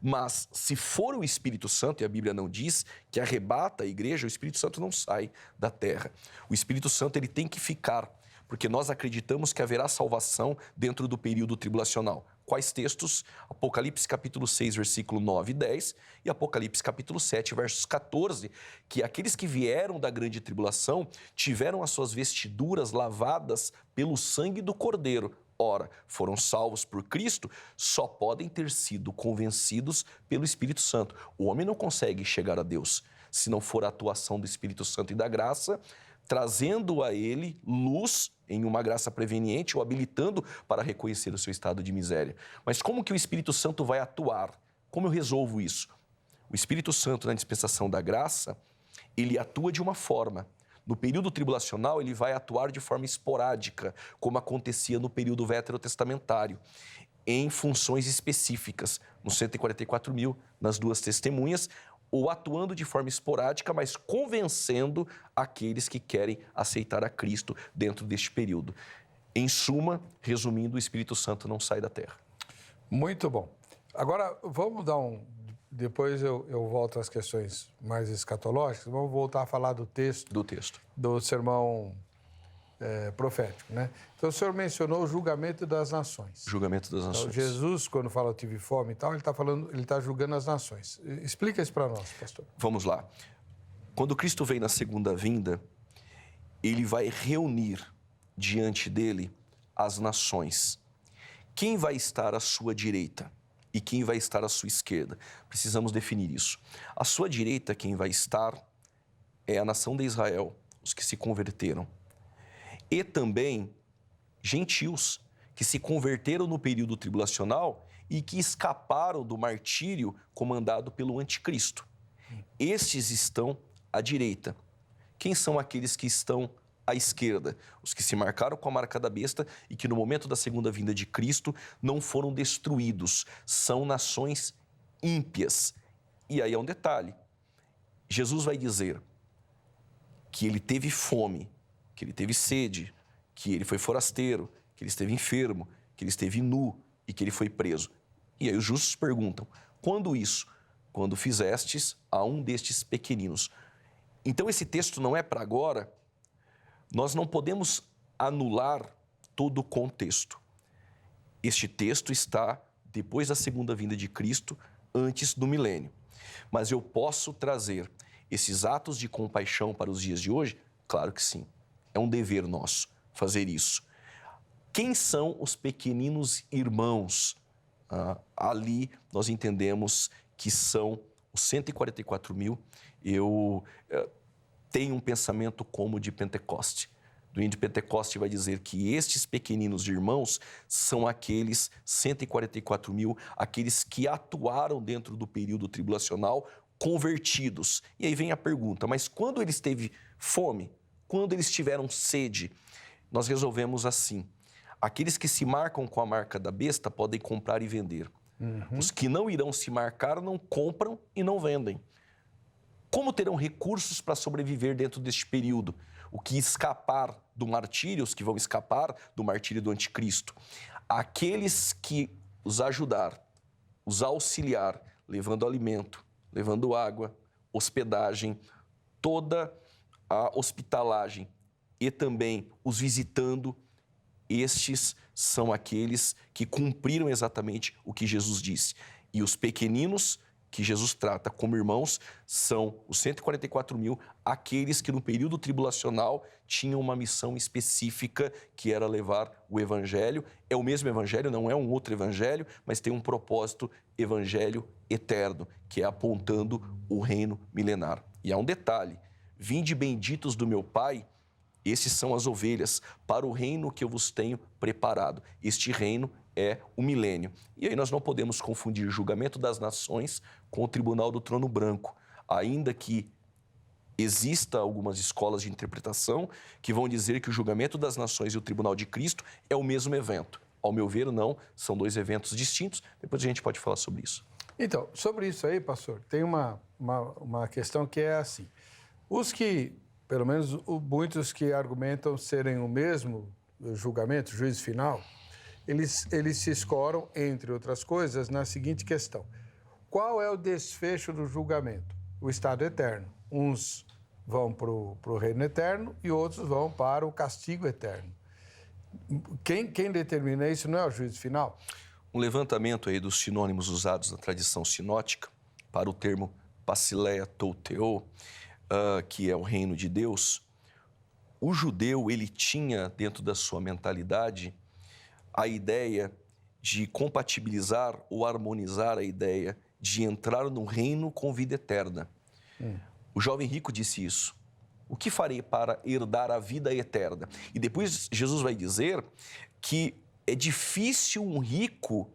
Mas se for o Espírito Santo, e a Bíblia não diz que arrebata a igreja, o Espírito Santo não sai da terra. O Espírito Santo ele tem que ficar, porque nós acreditamos que haverá salvação dentro do período tribulacional. Quais textos? Apocalipse capítulo 6, versículo 9 e 10 e Apocalipse capítulo 7, versos 14, que aqueles que vieram da grande tribulação tiveram as suas vestiduras lavadas pelo sangue do Cordeiro. Ora, foram salvos por Cristo, só podem ter sido convencidos pelo Espírito Santo. O homem não consegue chegar a Deus se não for a atuação do Espírito Santo e da graça, trazendo a ele luz em uma graça preveniente, o habilitando para reconhecer o seu estado de miséria. Mas como que o Espírito Santo vai atuar? Como eu resolvo isso? O Espírito Santo, na dispensação da graça, ele atua de uma forma. No período tribulacional, ele vai atuar de forma esporádica, como acontecia no período veterotestamentário, em funções específicas, nos 144.000, nas duas testemunhas, ou atuando de forma esporádica, mas convencendo aqueles que querem aceitar a Cristo dentro deste período. Em suma, resumindo, o Espírito Santo não sai da terra. Muito bom. Agora, vamos dar Depois eu volto às questões mais escatológicas. Vamos voltar a falar do texto. Do sermão profético, né? Então, o senhor mencionou o julgamento das nações. Julgamento das nações. Então, Jesus, quando fala eu tive fome e tal, ele está julgando as nações. Explica isso para nós, pastor. Vamos lá. Quando Cristo vem na segunda vinda, ele vai reunir diante dele as nações. Quem vai estar à sua direita e quem vai estar à sua esquerda? Precisamos definir isso. À sua direita, quem vai estar é a nação de Israel, os que se converteram. E também gentios que se converteram no período tribulacional e que escaparam do martírio comandado pelo anticristo. Estes estão à direita. Quem são aqueles que estão à esquerda? Os que se marcaram com a marca da besta e que no momento da segunda vinda de Cristo não foram destruídos. São nações ímpias. E aí é um detalhe. Jesus vai dizer que ele teve fome, que ele teve sede, que ele foi forasteiro, que ele esteve enfermo, que ele esteve nu e que ele foi preso. E aí os justos perguntam, quando isso? Quando fizestes a um destes pequeninos. Então esse texto não é para agora. Nós não podemos anular todo o contexto. Este texto está depois da segunda vinda de Cristo, antes do milênio. Mas eu posso trazer esses atos de compaixão para os dias de hoje? Claro que sim. É um dever nosso fazer isso. Quem são os pequeninos irmãos? Ali nós entendemos que são os 144.000. Eu tenho um pensamento como de Pentecoste. Do hino de Pentecoste vai dizer que estes pequeninos irmãos são aqueles 144.000, aqueles que atuaram dentro do período tribulacional, convertidos. E aí vem a pergunta, mas quando eles teve fome? Quando eles tiveram sede? Nós resolvemos assim. Aqueles que se marcam com a marca da besta podem comprar e vender. Os que não irão se marcar não compram e não vendem. Como terão recursos para sobreviver dentro deste período? O que escapar do martírio, os que vão escapar do martírio do anticristo? Aqueles que os ajudar, os auxiliar, levando alimento, levando água, hospedagem, toda a hospitalagem e também os visitando, estes são aqueles que cumpriram exatamente o que Jesus disse. E os pequeninos que Jesus trata como irmãos são os 144 mil, aqueles que no período tribulacional tinham uma missão específica, que era levar o evangelho. É o mesmo evangelho, não é um outro evangelho, mas tem um propósito, evangelho eterno, que é apontando o reino milenar. E há um detalhe: vinde benditos do meu Pai, esses são as ovelhas, para o reino que eu vos tenho preparado. Este reino é o milênio. E aí nós não podemos confundir o julgamento das nações com o tribunal do trono branco, ainda que exista algumas escolas de interpretação que vão dizer que o julgamento das nações e o tribunal de Cristo é o mesmo evento. Ao meu ver, não, são dois eventos distintos. Depois a gente pode falar sobre isso. Então, sobre isso aí, pastor, tem uma questão que é assim. Os que, pelo menos muitos que argumentam serem o mesmo julgamento, juízo final, eles se escoram, entre outras coisas, na seguinte questão: qual é o desfecho do julgamento? O estado eterno. Uns vão para o reino eterno e outros vão para o castigo eterno. Quem determina isso não é o juízo final? Um levantamento aí dos sinônimos usados na tradição sinótica para o termo basileia tou theo, que é o reino de Deus. O judeu, ele tinha dentro da sua mentalidade a ideia de compatibilizar ou harmonizar a ideia de entrar no reino com vida eterna. O jovem rico disse isso. O que farei para herdar a vida eterna? E depois Jesus vai dizer que é difícil um rico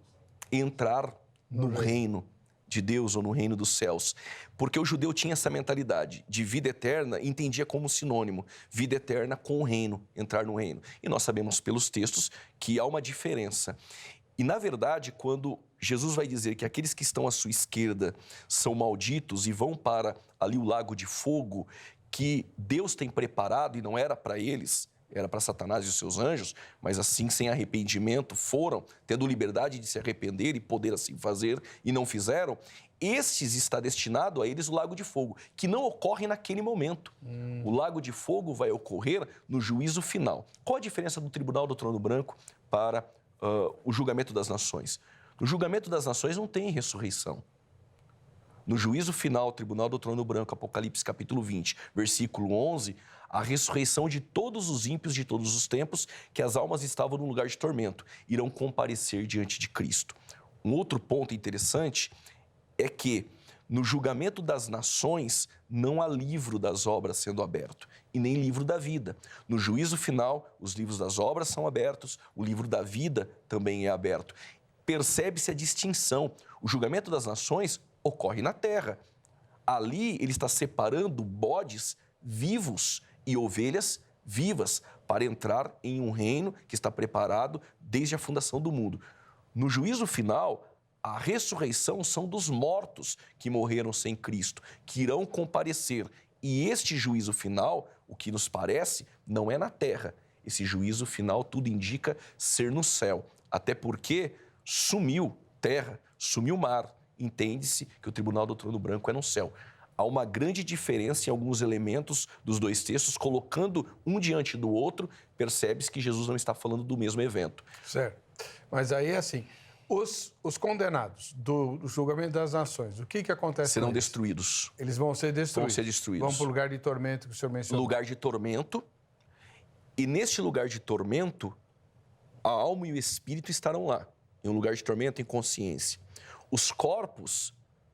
entrar no reino de Deus ou no reino dos céus, porque o judeu tinha essa mentalidade de vida eterna e entendia como sinônimo, vida eterna com o reino, entrar no reino. E nós sabemos pelos textos que há uma diferença. E, na verdade, quando Jesus vai dizer que aqueles que estão à sua esquerda são malditos e vão para ali o lago de fogo que Deus tem preparado e não era para eles, era para Satanás e os seus anjos, mas assim, sem arrependimento, foram, tendo liberdade de se arrepender e poder assim fazer, e não fizeram, estes está destinado a eles o lago de fogo, que não ocorre naquele momento. O lago de fogo vai ocorrer no juízo final. Qual a diferença do tribunal do trono branco para o julgamento das nações? No julgamento das nações não tem ressurreição. No juízo final, tribunal do trono branco, Apocalipse capítulo 20, versículo 11, a ressurreição de todos os ímpios de todos os tempos, que as almas estavam no lugar de tormento, irão comparecer diante de Cristo. Um outro ponto interessante é que no julgamento das nações não há livro das obras sendo aberto e nem livro da vida. No juízo final, os livros das obras são abertos, o livro da vida também é aberto. Percebe-se a distinção. O julgamento das nações ocorre na terra. Ali ele está separando bodes vivos e ovelhas vivas para entrar em um reino que está preparado desde a fundação do mundo. No juízo final, a ressurreição são dos mortos que morreram sem Cristo, que irão comparecer. E este juízo final, o que nos parece, não é na terra. Esse juízo final, tudo indica ser no céu. Até porque sumiu terra, sumiu mar. Entende-se que o tribunal do trono branco é no céu. Há uma grande diferença em alguns elementos dos dois textos, colocando um diante do outro, percebe-se que Jesus não está falando do mesmo evento. Certo. Mas aí, assim, os condenados do julgamento das nações, o que acontece? Serão destruídos. Eles vão ser destruídos. Vão ser destruídos. Vão para o lugar de tormento que o senhor mencionou. Lugar de tormento. E neste lugar de tormento, a alma e o espírito estarão lá. Em um lugar de tormento, em consciência. Os corpos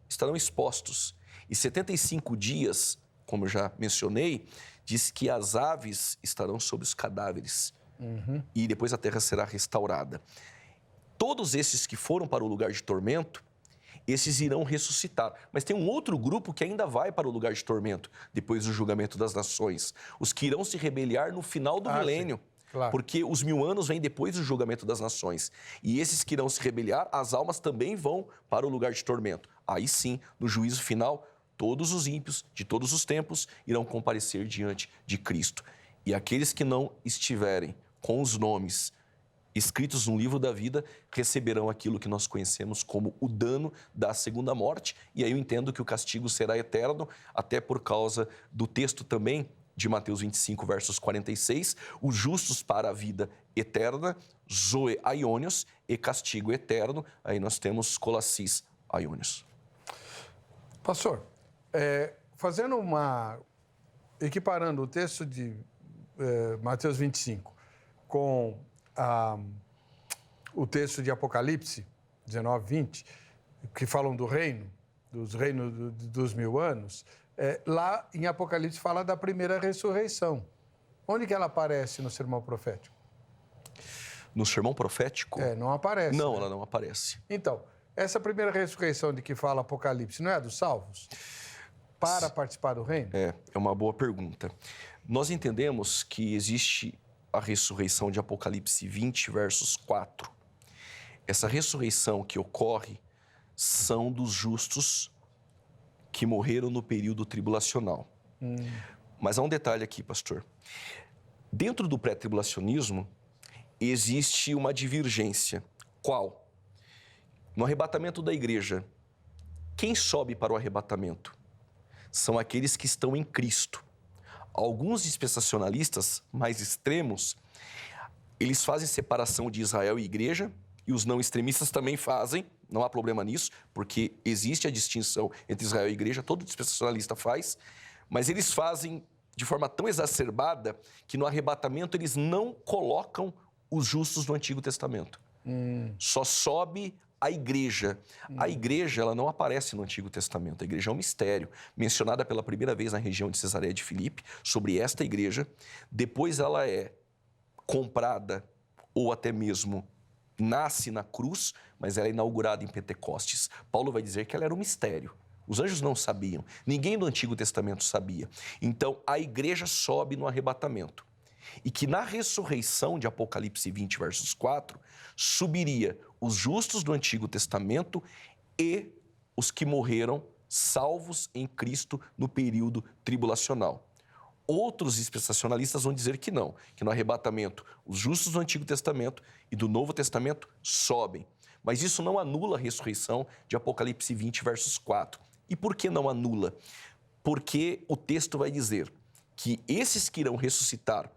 estarão expostos. E 75 dias, como eu já mencionei, diz que as aves estarão sobre os cadáveres. E depois a terra será restaurada. Todos esses que foram para o lugar de tormento, esses irão ressuscitar. Mas tem um outro grupo que ainda vai para o lugar de tormento, depois do julgamento das nações. Os que irão se rebeliar no final do milênio. Claro. Porque os 1000 anos vêm depois do julgamento das nações. E esses que irão se rebeliar, as almas também vão para o lugar de tormento. Aí sim, no juízo final, todos os ímpios de todos os tempos irão comparecer diante de Cristo. E aqueles que não estiverem com os nomes escritos no livro da vida, receberão aquilo que nós conhecemos como o dano da segunda morte. E aí eu entendo que o castigo será eterno, até por causa do texto também de Mateus 25, versos 46, os justos para a vida eterna, zoe aionios, e castigo eterno. Aí nós temos colossis aionios. Pastor, equiparando o texto de Mateus 25 com o texto de Apocalipse 19, 20, que falam do reino, dos reinos dos 1000 anos, lá em Apocalipse fala da primeira ressurreição. Onde que ela aparece no sermão profético? No sermão profético? Não aparece. Não, né? ela não aparece. Então, essa primeira ressurreição de que fala Apocalipse não é a dos salvos? Para participar do reino? É uma boa pergunta. Nós entendemos que existe a ressurreição de Apocalipse 20, versos 4. Essa ressurreição que ocorre são dos justos que morreram no período tribulacional. Mas há um detalhe aqui, pastor. Dentro do pré-tribulacionismo, existe uma divergência. Qual? No arrebatamento da igreja, quem sobe para o arrebatamento? São aqueles que estão em Cristo. Alguns dispensacionalistas mais extremos, eles fazem separação de Israel e igreja, e os não extremistas também fazem, não há problema nisso, porque existe a distinção entre Israel e igreja, todo dispensacionalista faz, mas eles fazem de forma tão exacerbada que no arrebatamento eles não colocam os justos do Antigo Testamento. Só sobe a igreja. A igreja, ela não aparece no Antigo Testamento. A igreja é um mistério, mencionada pela primeira vez na região de Cesareia de Filipe, sobre esta igreja. Depois ela é comprada ou até mesmo nasce na cruz, mas ela é inaugurada em Pentecostes. Paulo vai dizer que ela era um mistério. Os anjos não sabiam, ninguém do Antigo Testamento sabia. Então, a igreja sobe no arrebatamento. E que na ressurreição de Apocalipse 20, versos 4, subiria os justos do Antigo Testamento e os que morreram salvos em Cristo no período tribulacional. Outros dispensacionalistas vão dizer que não, que no arrebatamento os justos do Antigo Testamento e do Novo Testamento sobem. Mas isso não anula a ressurreição de Apocalipse 20, versos 4. E por que não anula? Porque o texto vai dizer que esses que irão ressuscitar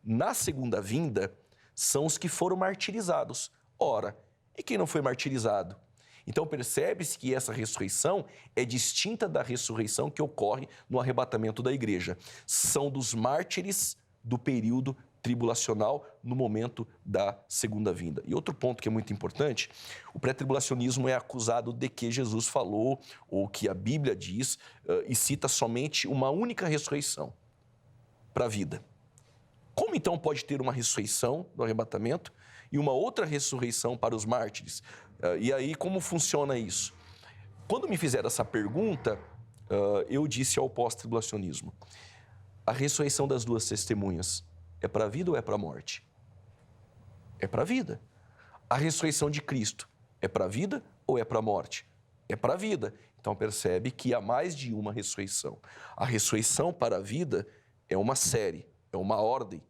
na segunda vinda são os que foram martirizados. Ora, e quem não foi martirizado? Então percebe-se que essa ressurreição é distinta da ressurreição que ocorre no arrebatamento da igreja. São dos mártires do período tribulacional no momento da segunda vinda. E outro ponto que é muito importante, o pré-tribulacionismo é acusado de que Jesus falou, ou que a Bíblia diz, e cita somente uma única ressurreição para a vida. Como então pode ter uma ressurreição do arrebatamento e uma outra ressurreição para os mártires? E aí, como funciona isso? Quando me fizeram essa pergunta, eu disse ao pós-tribulacionismo, a ressurreição das duas testemunhas é para a vida ou é para a morte? É para a vida. A ressurreição de Cristo é para a vida ou é para a morte? É para a vida. Então percebe que há mais de uma ressurreição. A ressurreição para a vida é uma série, é uma ordem.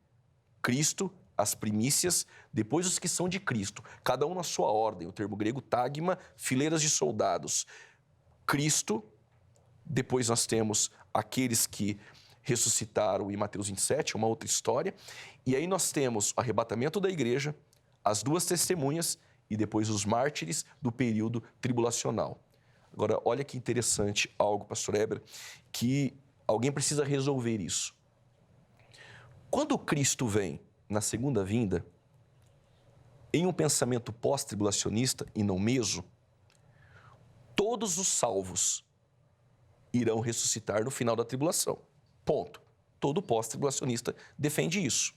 Cristo, as primícias, depois os que são de Cristo, cada um na sua ordem, o termo grego tagma, fileiras de soldados. Cristo, depois nós temos aqueles que ressuscitaram em Mateus 27, uma outra história, e aí nós temos o arrebatamento da igreja, as duas testemunhas e depois os mártires do período tribulacional. Agora, olha que interessante algo, pastor Eber, que alguém precisa resolver isso. Quando Cristo vem na segunda vinda, em um pensamento pós-tribulacionista e não meso, todos os salvos irão ressuscitar no final da tribulação. Ponto. Todo pós-tribulacionista defende isso.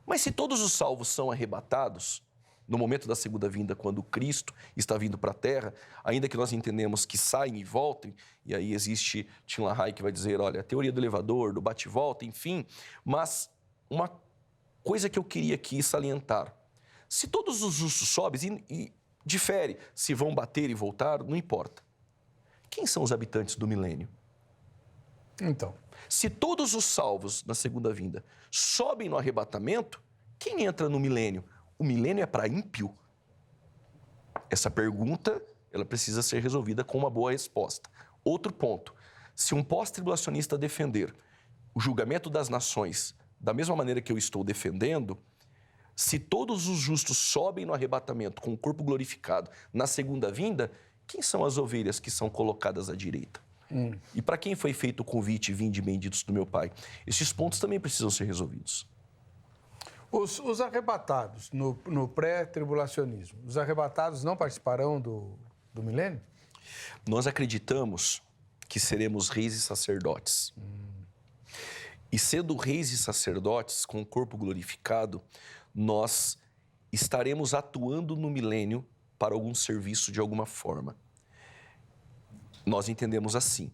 Mas se todos os salvos são arrebatados, no momento da segunda vinda, quando Cristo está vindo para a Terra, ainda que nós entendemos que saem e voltem, e aí existe Tim LaHaye que vai dizer, olha, a teoria do elevador, do bate-volta, enfim, mas uma coisa que eu queria aqui salientar, se todos os justos sobem e difere, se vão bater e voltar, não importa. Quem são os habitantes do milênio? Então, se todos os salvos na segunda vinda sobem no arrebatamento, quem entra no milênio? O milênio é para ímpio? Essa pergunta, ela precisa ser resolvida com uma boa resposta. Outro ponto, se um pós-tribulacionista defender o julgamento das nações da mesma maneira que eu estou defendendo, se todos os justos sobem no arrebatamento com o corpo glorificado na segunda vinda, quem são as ovelhas que são colocadas à direita? E para quem foi feito o convite, vinde benditos do meu Pai? Esses pontos também precisam ser resolvidos. Os arrebatados no pré-tribulacionismo, os arrebatados não participarão do milênio? Nós acreditamos que seremos reis e sacerdotes. E sendo reis e sacerdotes com o corpo glorificado, nós estaremos atuando no milênio para algum serviço de alguma forma. Nós entendemos assim: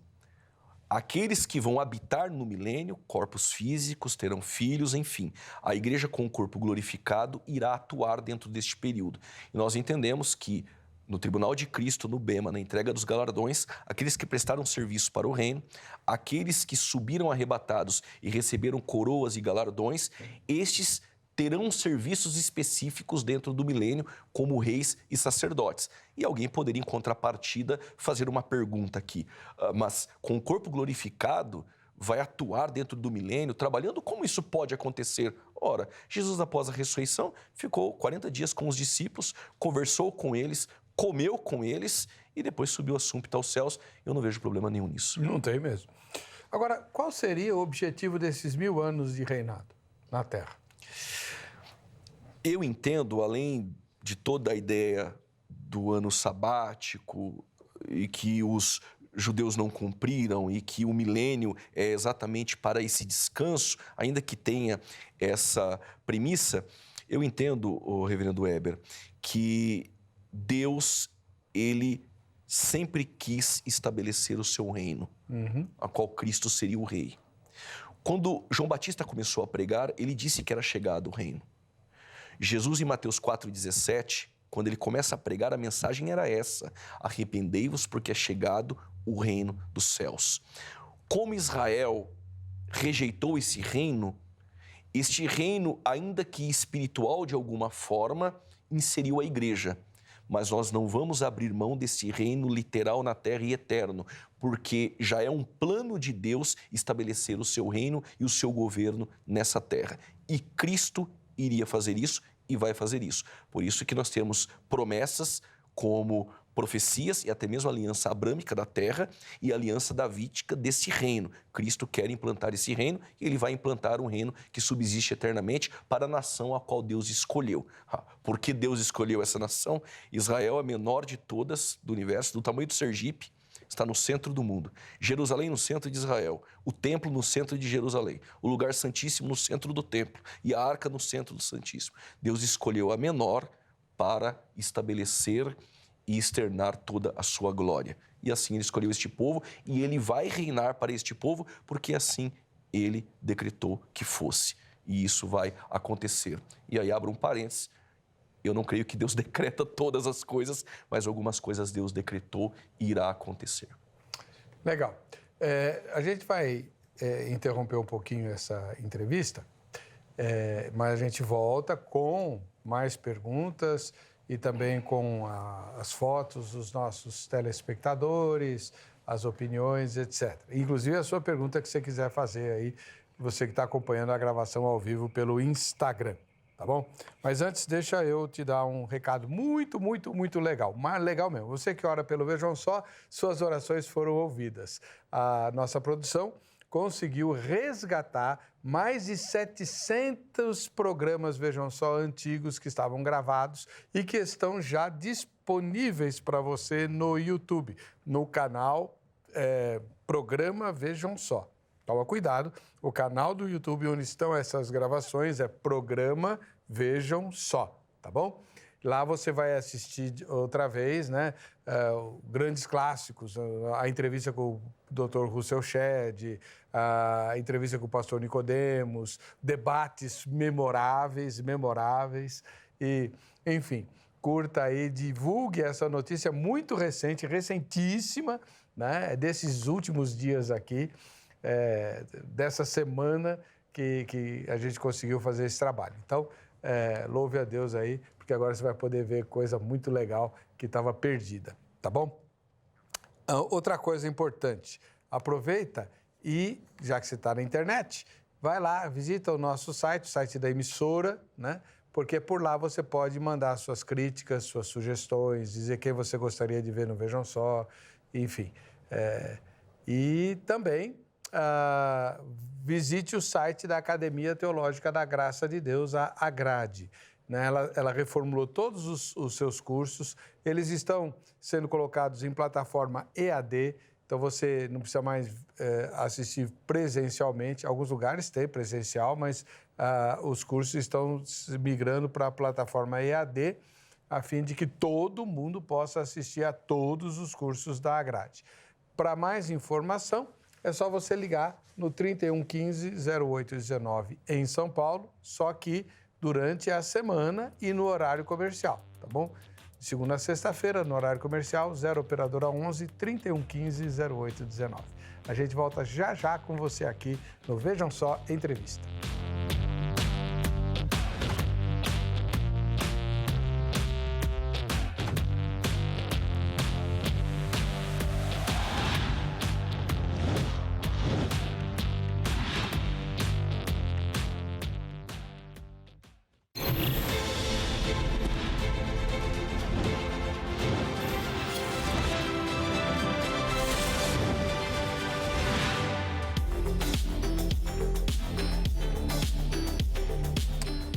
aqueles que vão habitar no milênio, corpos físicos, terão filhos, enfim, a igreja com o corpo glorificado irá atuar dentro deste período. E nós entendemos que no tribunal de Cristo, no bema, na entrega dos galardões, aqueles que prestaram serviço para o reino, aqueles que subiram arrebatados e receberam coroas e galardões, estes terão serviços específicos dentro do milênio como reis e sacerdotes. E alguém poderia, em contrapartida, fazer uma pergunta aqui. Mas com o corpo glorificado, vai atuar dentro do milênio, trabalhando? Como isso pode acontecer? Ora, Jesus, após a ressurreição, ficou 40 dias com os discípulos, conversou com eles, comeu com eles e depois subiu a súmpita aos céus. Eu não vejo problema nenhum nisso. Não tem mesmo. Agora, qual seria o objetivo desses 1000 anos de reinado na Terra? Eu entendo, além de toda a ideia do ano sabático e que os judeus não cumpriram e que o milênio é exatamente para esse descanso, ainda que tenha essa premissa, eu entendo, reverendo Weber, que Deus, ele sempre quis estabelecer o seu reino, a qual Cristo seria o rei. Quando João Batista começou a pregar, ele disse que era chegado o reino. Jesus, em Mateus 4,17, quando ele começa a pregar, a mensagem era essa: arrependei-vos porque é chegado o reino dos céus. Como Israel rejeitou esse reino, este reino, ainda que espiritual de alguma forma, inseriu a igreja. Mas nós não vamos abrir mão desse reino literal na terra e eterno, porque já é um plano de Deus estabelecer o seu reino e o seu governo nessa terra. E Cristo iria fazer isso e vai fazer isso. Por isso que nós temos promessas como profecias e até mesmo a aliança abrâmica da terra e a aliança davídica desse reino. Cristo quer implantar esse reino e ele vai implantar um reino que subsiste eternamente para a nação a qual Deus escolheu. Por que Deus escolheu essa nação? Israel é a menor de todas do universo, do tamanho do Sergipe, está no centro do mundo. Jerusalém no centro de Israel, o templo no centro de Jerusalém, o lugar santíssimo no centro do templo e a arca no centro do santíssimo. Deus escolheu a menor para estabelecer e externar toda a sua glória. E assim ele escolheu este povo e ele vai reinar para este povo porque assim ele decretou que fosse. E isso vai acontecer. E aí abro um parênteses. Eu não creio que Deus decreta todas as coisas, mas algumas coisas Deus decretou e irá acontecer. Legal. A gente vai interromper um pouquinho essa entrevista, mas a gente volta com mais perguntas e também com as fotos dos nossos telespectadores, as opiniões, etc. Inclusive a sua pergunta que você quiser fazer aí, você que está acompanhando a gravação ao vivo pelo Instagram. Tá bom? Mas antes, deixa eu te dar um recado muito, muito, muito legal. Mas legal mesmo. Você que ora pelo Vejam Só, suas orações foram ouvidas. A nossa produção conseguiu resgatar mais de 700 programas Vejam Só antigos que estavam gravados e que estão já disponíveis para você no YouTube, no canal Programa Vejam Só. Toma cuidado, o canal do YouTube onde estão essas gravações é Programa Vejam Só, tá bom? Lá você vai assistir outra vez, né, grandes clássicos, a entrevista com o Dr. Russell Shedd, a entrevista com o pastor Nicodemos, debates memoráveis, e, enfim, curta aí, divulgue essa notícia muito recente, recentíssima, né, desses últimos dias aqui, dessa semana que a gente conseguiu fazer esse trabalho. Então, louve a Deus aí, porque agora você vai poder ver coisa muito legal que estava perdida, tá bom? Outra coisa importante, aproveita e, já que você está na internet, vai lá, visita o nosso site, o site da emissora, né? porque por lá você pode mandar suas críticas, suas sugestões, dizer quem você gostaria de ver no Vejam Só, enfim. E também visite o site da Academia Teológica da Graça de Deus, a AGRADE. Né? Ela reformulou todos os seus cursos, eles estão sendo colocados em plataforma EAD, então você não precisa mais assistir presencialmente. Alguns lugares têm presencial, mas os cursos estão migrando para a plataforma EAD, a fim de que todo mundo possa assistir a todos os cursos da AGRADE. Para mais informação, é só você ligar no 3115-0819 em São Paulo, só que durante a semana e no horário comercial, tá bom? De segunda a sexta-feira, no horário comercial, 0 operadora 11 3115-0819. A gente volta já já com você aqui no Vejam Só Entrevista.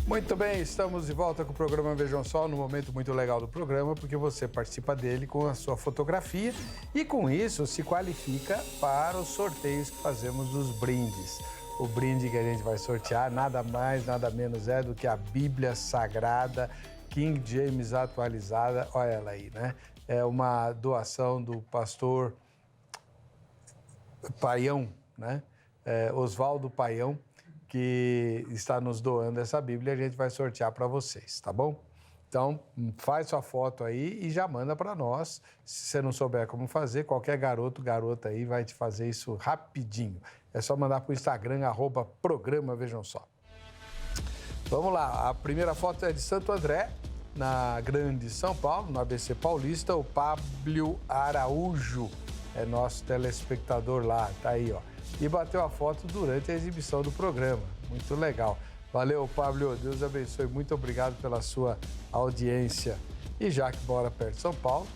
Muito bem, estamos de volta com o programa Vejam Só, num momento muito legal do programa, porque você participa dele com a sua fotografia e, com isso, se qualifica para os sorteios que fazemos dos brindes. O brinde que a gente vai sortear, nada mais, nada menos é do que a Bíblia Sagrada King James atualizada. Olha ela aí, né? É uma doação do pastor Paião, né? Oswaldo Paião, que está nos doando essa Bíblia, a gente vai sortear para vocês, tá bom? Então, faz sua foto aí e já manda para nós. Se você não souber como fazer, qualquer garota aí vai te fazer isso rapidinho. É só mandar para o Instagram, @programa Vejam Só. Vamos lá, a primeira foto é de Santo André, na Grande São Paulo, no ABC Paulista. O Pablo Araújo é nosso telespectador lá, tá aí, ó. E bateu a foto durante a exibição do programa. Muito legal. Valeu, Pablo. Deus abençoe. Muito obrigado pela sua audiência. E já que mora perto de São Paulo,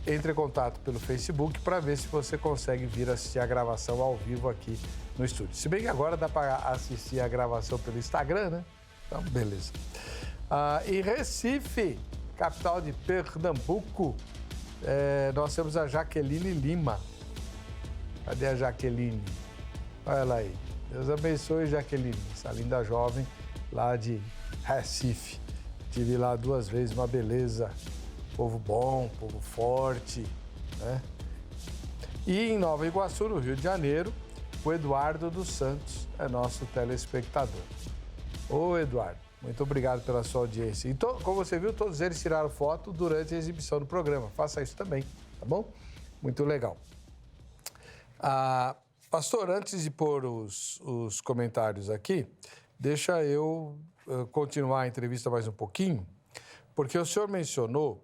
entre em contato pelo Facebook para ver se você consegue vir assistir a gravação ao vivo aqui no estúdio. Se bem que agora dá para assistir a gravação pelo Instagram, né? Então, beleza. Em Recife, capital de Pernambuco, nós temos a Jaqueline Lima. Cadê a Jaqueline? Olha ela aí. Deus abençoe, Jaqueline, essa linda jovem lá de Recife. Estive lá 2 vezes, uma beleza. Povo bom, povo forte, né? E em Nova Iguaçu, no Rio de Janeiro, o Eduardo dos Santos é nosso telespectador. Ô, Eduardo, muito obrigado pela sua audiência. E como você viu, todos eles tiraram foto durante a exibição do programa. Faça isso também, tá bom? Muito legal. Pastor, antes de pôr os comentários aqui, deixa eu continuar a entrevista mais um pouquinho, porque o senhor mencionou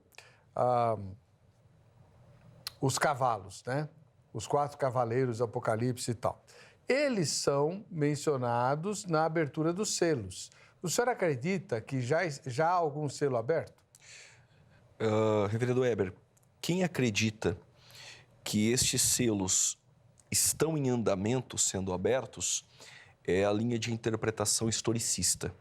os cavalos, né? Os 4 cavaleiros do Apocalipse e tal. Eles são mencionados na abertura dos selos. O senhor acredita que já há algum selo aberto? Reverendo Weber, quem acredita que estes selos estão em andamento, sendo abertos, é a linha de interpretação historicista.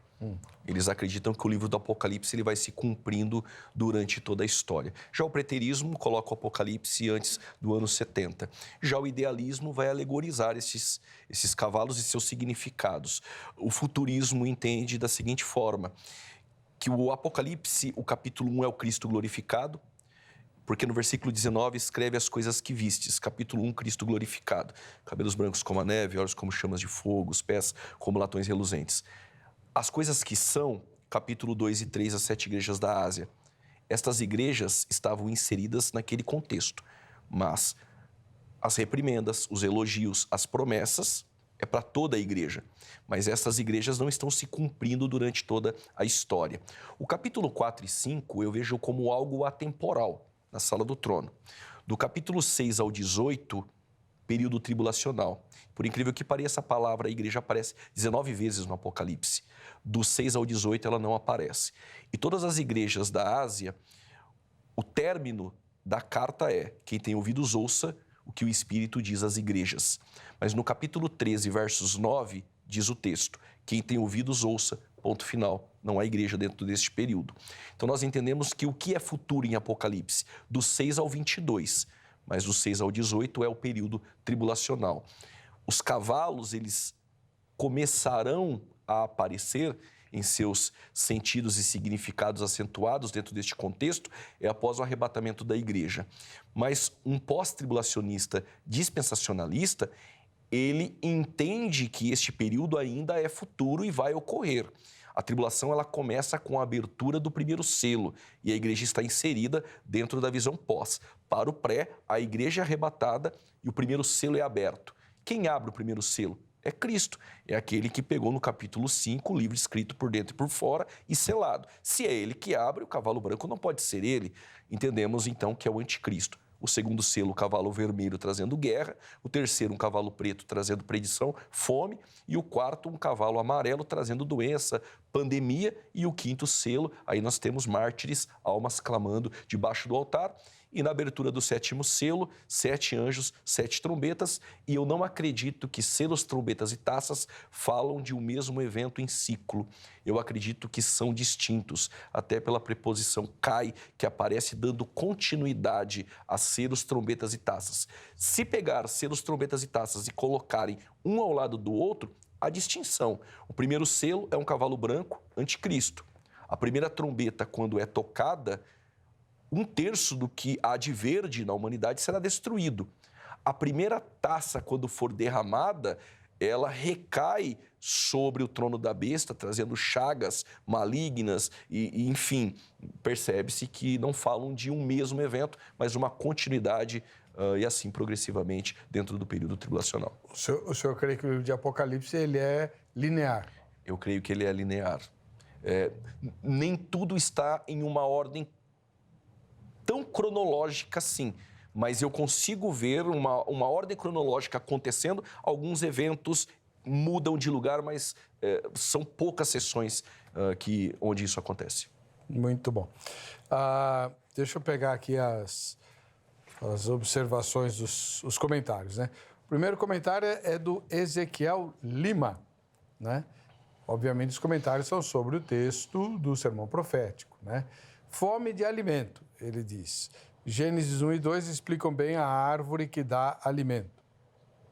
Eles acreditam que o livro do Apocalipse ele vai se cumprindo durante toda a história. Já o preterismo coloca o Apocalipse antes do ano 70. Já o idealismo vai alegorizar esses cavalos e seus significados. O futurismo entende da seguinte forma, que o Apocalipse, o capítulo 1 é o Cristo glorificado, porque no versículo 19 escreve as coisas que vistes, capítulo 1, Cristo glorificado. Cabelos brancos como a neve, olhos como chamas de fogo, os pés como latões reluzentes. As coisas que são, capítulo 2 e 3, as 7 igrejas da Ásia. Estas igrejas estavam inseridas naquele contexto, mas as reprimendas, os elogios, as promessas é para toda a igreja. Mas essas igrejas não estão se cumprindo durante toda a história. O capítulo 4 e 5 eu vejo como algo atemporal, na sala do trono. Do capítulo 6 ao 18, período tribulacional. Por incrível que pareça, a palavra igreja aparece 19 vezes no Apocalipse. Do 6 ao 18 ela não aparece. E todas as igrejas da Ásia, o término da carta é: quem tem ouvidos ouça o que o Espírito diz às igrejas. Mas no capítulo 13, versos 9, diz o texto: quem tem ouvidos ouça, ponto final. Não há igreja dentro deste período. Então nós entendemos que o que é futuro em Apocalipse? Do 6 ao 22, mas do 6 ao 18 é o período tribulacional. Os cavalos, eles começarão a aparecer em seus sentidos e significados acentuados dentro deste contexto, é após o arrebatamento da igreja. Mas um pós-tribulacionista dispensacionalista, ele entende que este período ainda é futuro e vai ocorrer. A tribulação, ela começa com a abertura do primeiro selo e a igreja está inserida dentro da visão pós. Para o pré, a igreja é arrebatada e o primeiro selo é aberto. Quem abre o primeiro selo? É Cristo, é aquele que pegou no capítulo 5 o livro escrito por dentro e por fora e selado. Se é ele que abre, o cavalo branco não pode ser ele. Entendemos então que é o anticristo. O segundo selo, o cavalo vermelho, trazendo guerra. O terceiro, um cavalo preto, trazendo predição, fome. E o quarto, um cavalo amarelo, trazendo doença, pandemia. E o quinto selo, aí nós temos mártires, almas clamando debaixo do altar. E na abertura do sétimo selo, 7 anjos, 7 trombetas. E eu não acredito que selos, trombetas e taças falam de um mesmo evento em ciclo. Eu acredito que são distintos, até pela preposição kai, que aparece dando continuidade a selos, trombetas e taças. Se pegar selos, trombetas e taças e colocarem um ao lado do outro, há distinção. O primeiro selo é um cavalo branco, anticristo. A primeira trombeta, quando é tocada, 1/3 do que há de verde na humanidade será destruído. A primeira taça, quando for derramada, ela recai sobre o trono da besta, trazendo chagas malignas e enfim, percebe-se que não falam de um mesmo evento, mas uma continuidade e assim progressivamente dentro do período tribulacional. O senhor crê que o livro de Apocalipse ele é linear? Eu creio que ele é linear. Nem tudo está em uma ordem tão cronológica assim, mas eu consigo ver uma ordem cronológica acontecendo. Alguns eventos mudam de lugar, mas são poucas sessões onde isso acontece. Muito bom. Deixa eu pegar aqui as observações, os comentários, né? O primeiro comentário é do Ezequiel Lima, né? Obviamente, os comentários são sobre o texto do sermão profético, né? Fome de alimento, ele diz. Gênesis 1 e 2 explicam bem a árvore que dá alimento,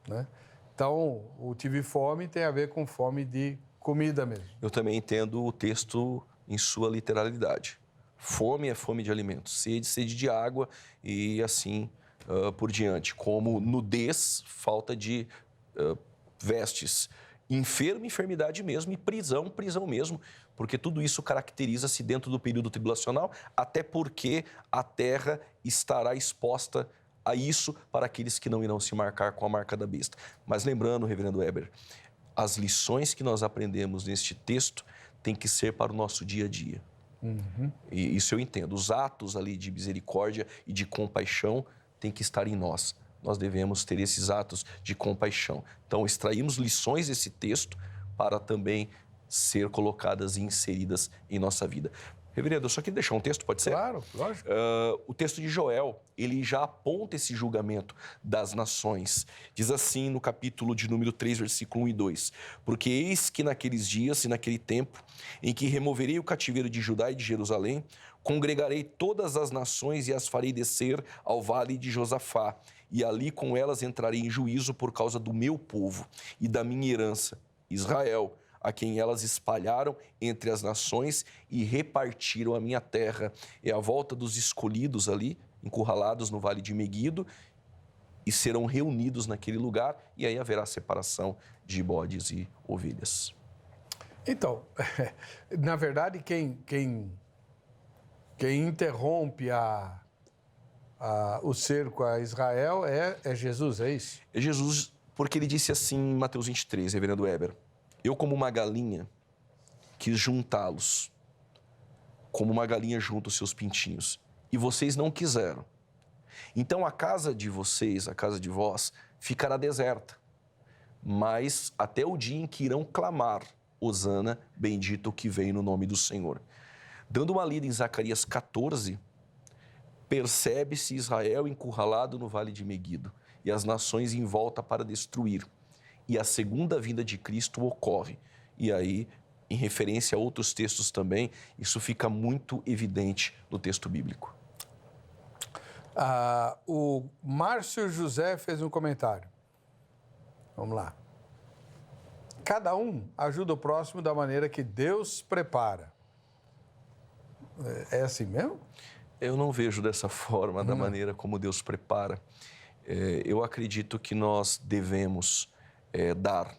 né? Então, o tive fome tem a ver com fome de comida mesmo. Eu também entendo o texto em sua literalidade. Fome é fome de alimento, sede de água e assim por diante. Como nudez, falta de vestes. Enfermo, enfermidade mesmo, e prisão, prisão mesmo, porque tudo isso caracteriza-se dentro do período tribulacional, até porque a terra estará exposta a isso para aqueles que não irão se marcar com a marca da besta. Mas lembrando, reverendo Weber, as lições que nós aprendemos neste texto têm que ser para o nosso dia a dia. Uhum. E isso eu entendo. Os atos ali de misericórdia e de compaixão têm que estar em nós. Nós devemos ter esses atos de compaixão. Então, extraímos lições desse texto para também ser colocadas e inseridas em nossa vida. Reverendo, eu só queria deixar um texto, pode ser? Claro, lógico. O texto de Joel, ele já aponta esse julgamento das nações. Diz assim no capítulo de número 3, versículo 1 e 2. Porque eis que naqueles dias e naquele tempo, em que removerei o cativeiro de Judá e de Jerusalém, congregarei todas as nações e as farei descer ao vale de Josafá, e ali com elas entrarei em juízo por causa do meu povo e da minha herança, Israel, a quem elas espalharam entre as nações e repartiram a minha terra. É a volta dos escolhidos ali, encurralados no vale de Meguido, e serão reunidos naquele lugar, e aí haverá separação de bodes e ovelhas. Então, na verdade, quem interrompe o cerco a Israel é Jesus, é isso? É Jesus, porque ele disse assim em Mateus 23, reverendo Weber: eu, como uma galinha, quis juntá-los, como uma galinha junta os seus pintinhos, e vocês não quiseram. Então, a casa de vocês, a casa de vós, ficará deserta, mas até o dia em que irão clamar, Hosana, bendito o que vem no nome do Senhor. Dando uma lida em Zacarias 14, percebe-se Israel encurralado no vale de Meguido e as nações em volta para destruir. E a segunda vinda de Cristo ocorre. E aí, em referência a outros textos também, isso fica muito evidente no texto bíblico. O Márcio José fez um comentário. Vamos lá. Cada um ajuda o próximo da maneira que Deus prepara. É assim mesmo? Eu não vejo dessa forma, da maneira como Deus prepara. Eu acredito que nós devemos dar.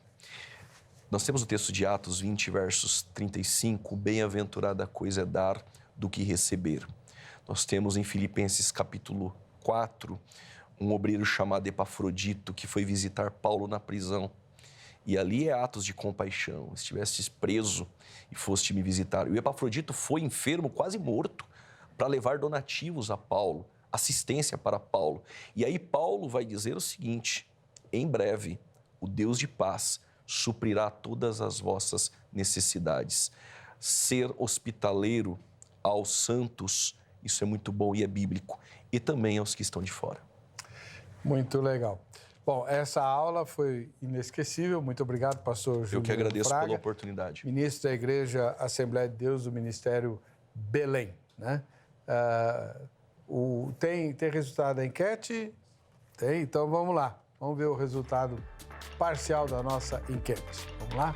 Nós temos o texto de Atos 20, versos 35, bem-aventurada coisa é dar do que receber. Nós temos em Filipenses capítulo 4, um obreiro chamado Epafrodito, que foi visitar Paulo na prisão. E ali é atos de compaixão. Se estivesses preso e foste me visitar. E o Epafrodito foi enfermo, quase morto, para levar donativos a Paulo, assistência para Paulo. E aí Paulo vai dizer o seguinte: em breve, o Deus de paz suprirá todas as vossas necessidades. Ser hospitaleiro aos santos, isso é muito bom e é bíblico. E também aos que estão de fora. Muito legal. Bom, essa aula foi inesquecível. Muito obrigado, pastor Júlio. Eu que agradeço Fraga, pela oportunidade. Ministro da Igreja Assembleia de Deus do Ministério Belém, né? Tem resultado da enquete? Tem, então vamos lá. Vamos ver o resultado parcial da nossa enquete. Vamos lá?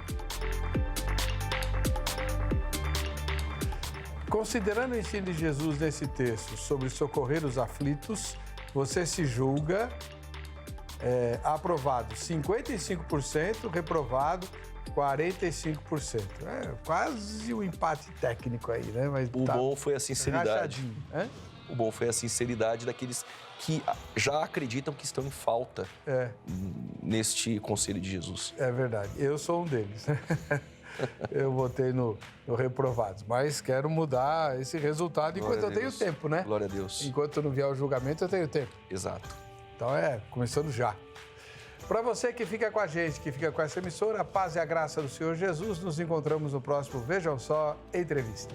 Considerando o ensino de Jesus nesse texto sobre socorrer os aflitos, você se julga aprovado 55%, reprovado 45%. Quase um empate técnico aí, né? Mas o bom foi a sinceridade. Né? O bom foi a sinceridade daqueles que já acreditam que estão em falta neste conselho de Jesus. É verdade. Eu sou um deles. Eu votei no reprovados, mas quero mudar esse resultado enquanto eu tenho tempo, né? Glória a Deus. Enquanto não vier o julgamento, eu tenho tempo. Exato. Então começando já. Para você que fica com a gente, que fica com essa emissora, a paz e a graça do Senhor Jesus, nos encontramos no próximo Vejam Só Entrevista.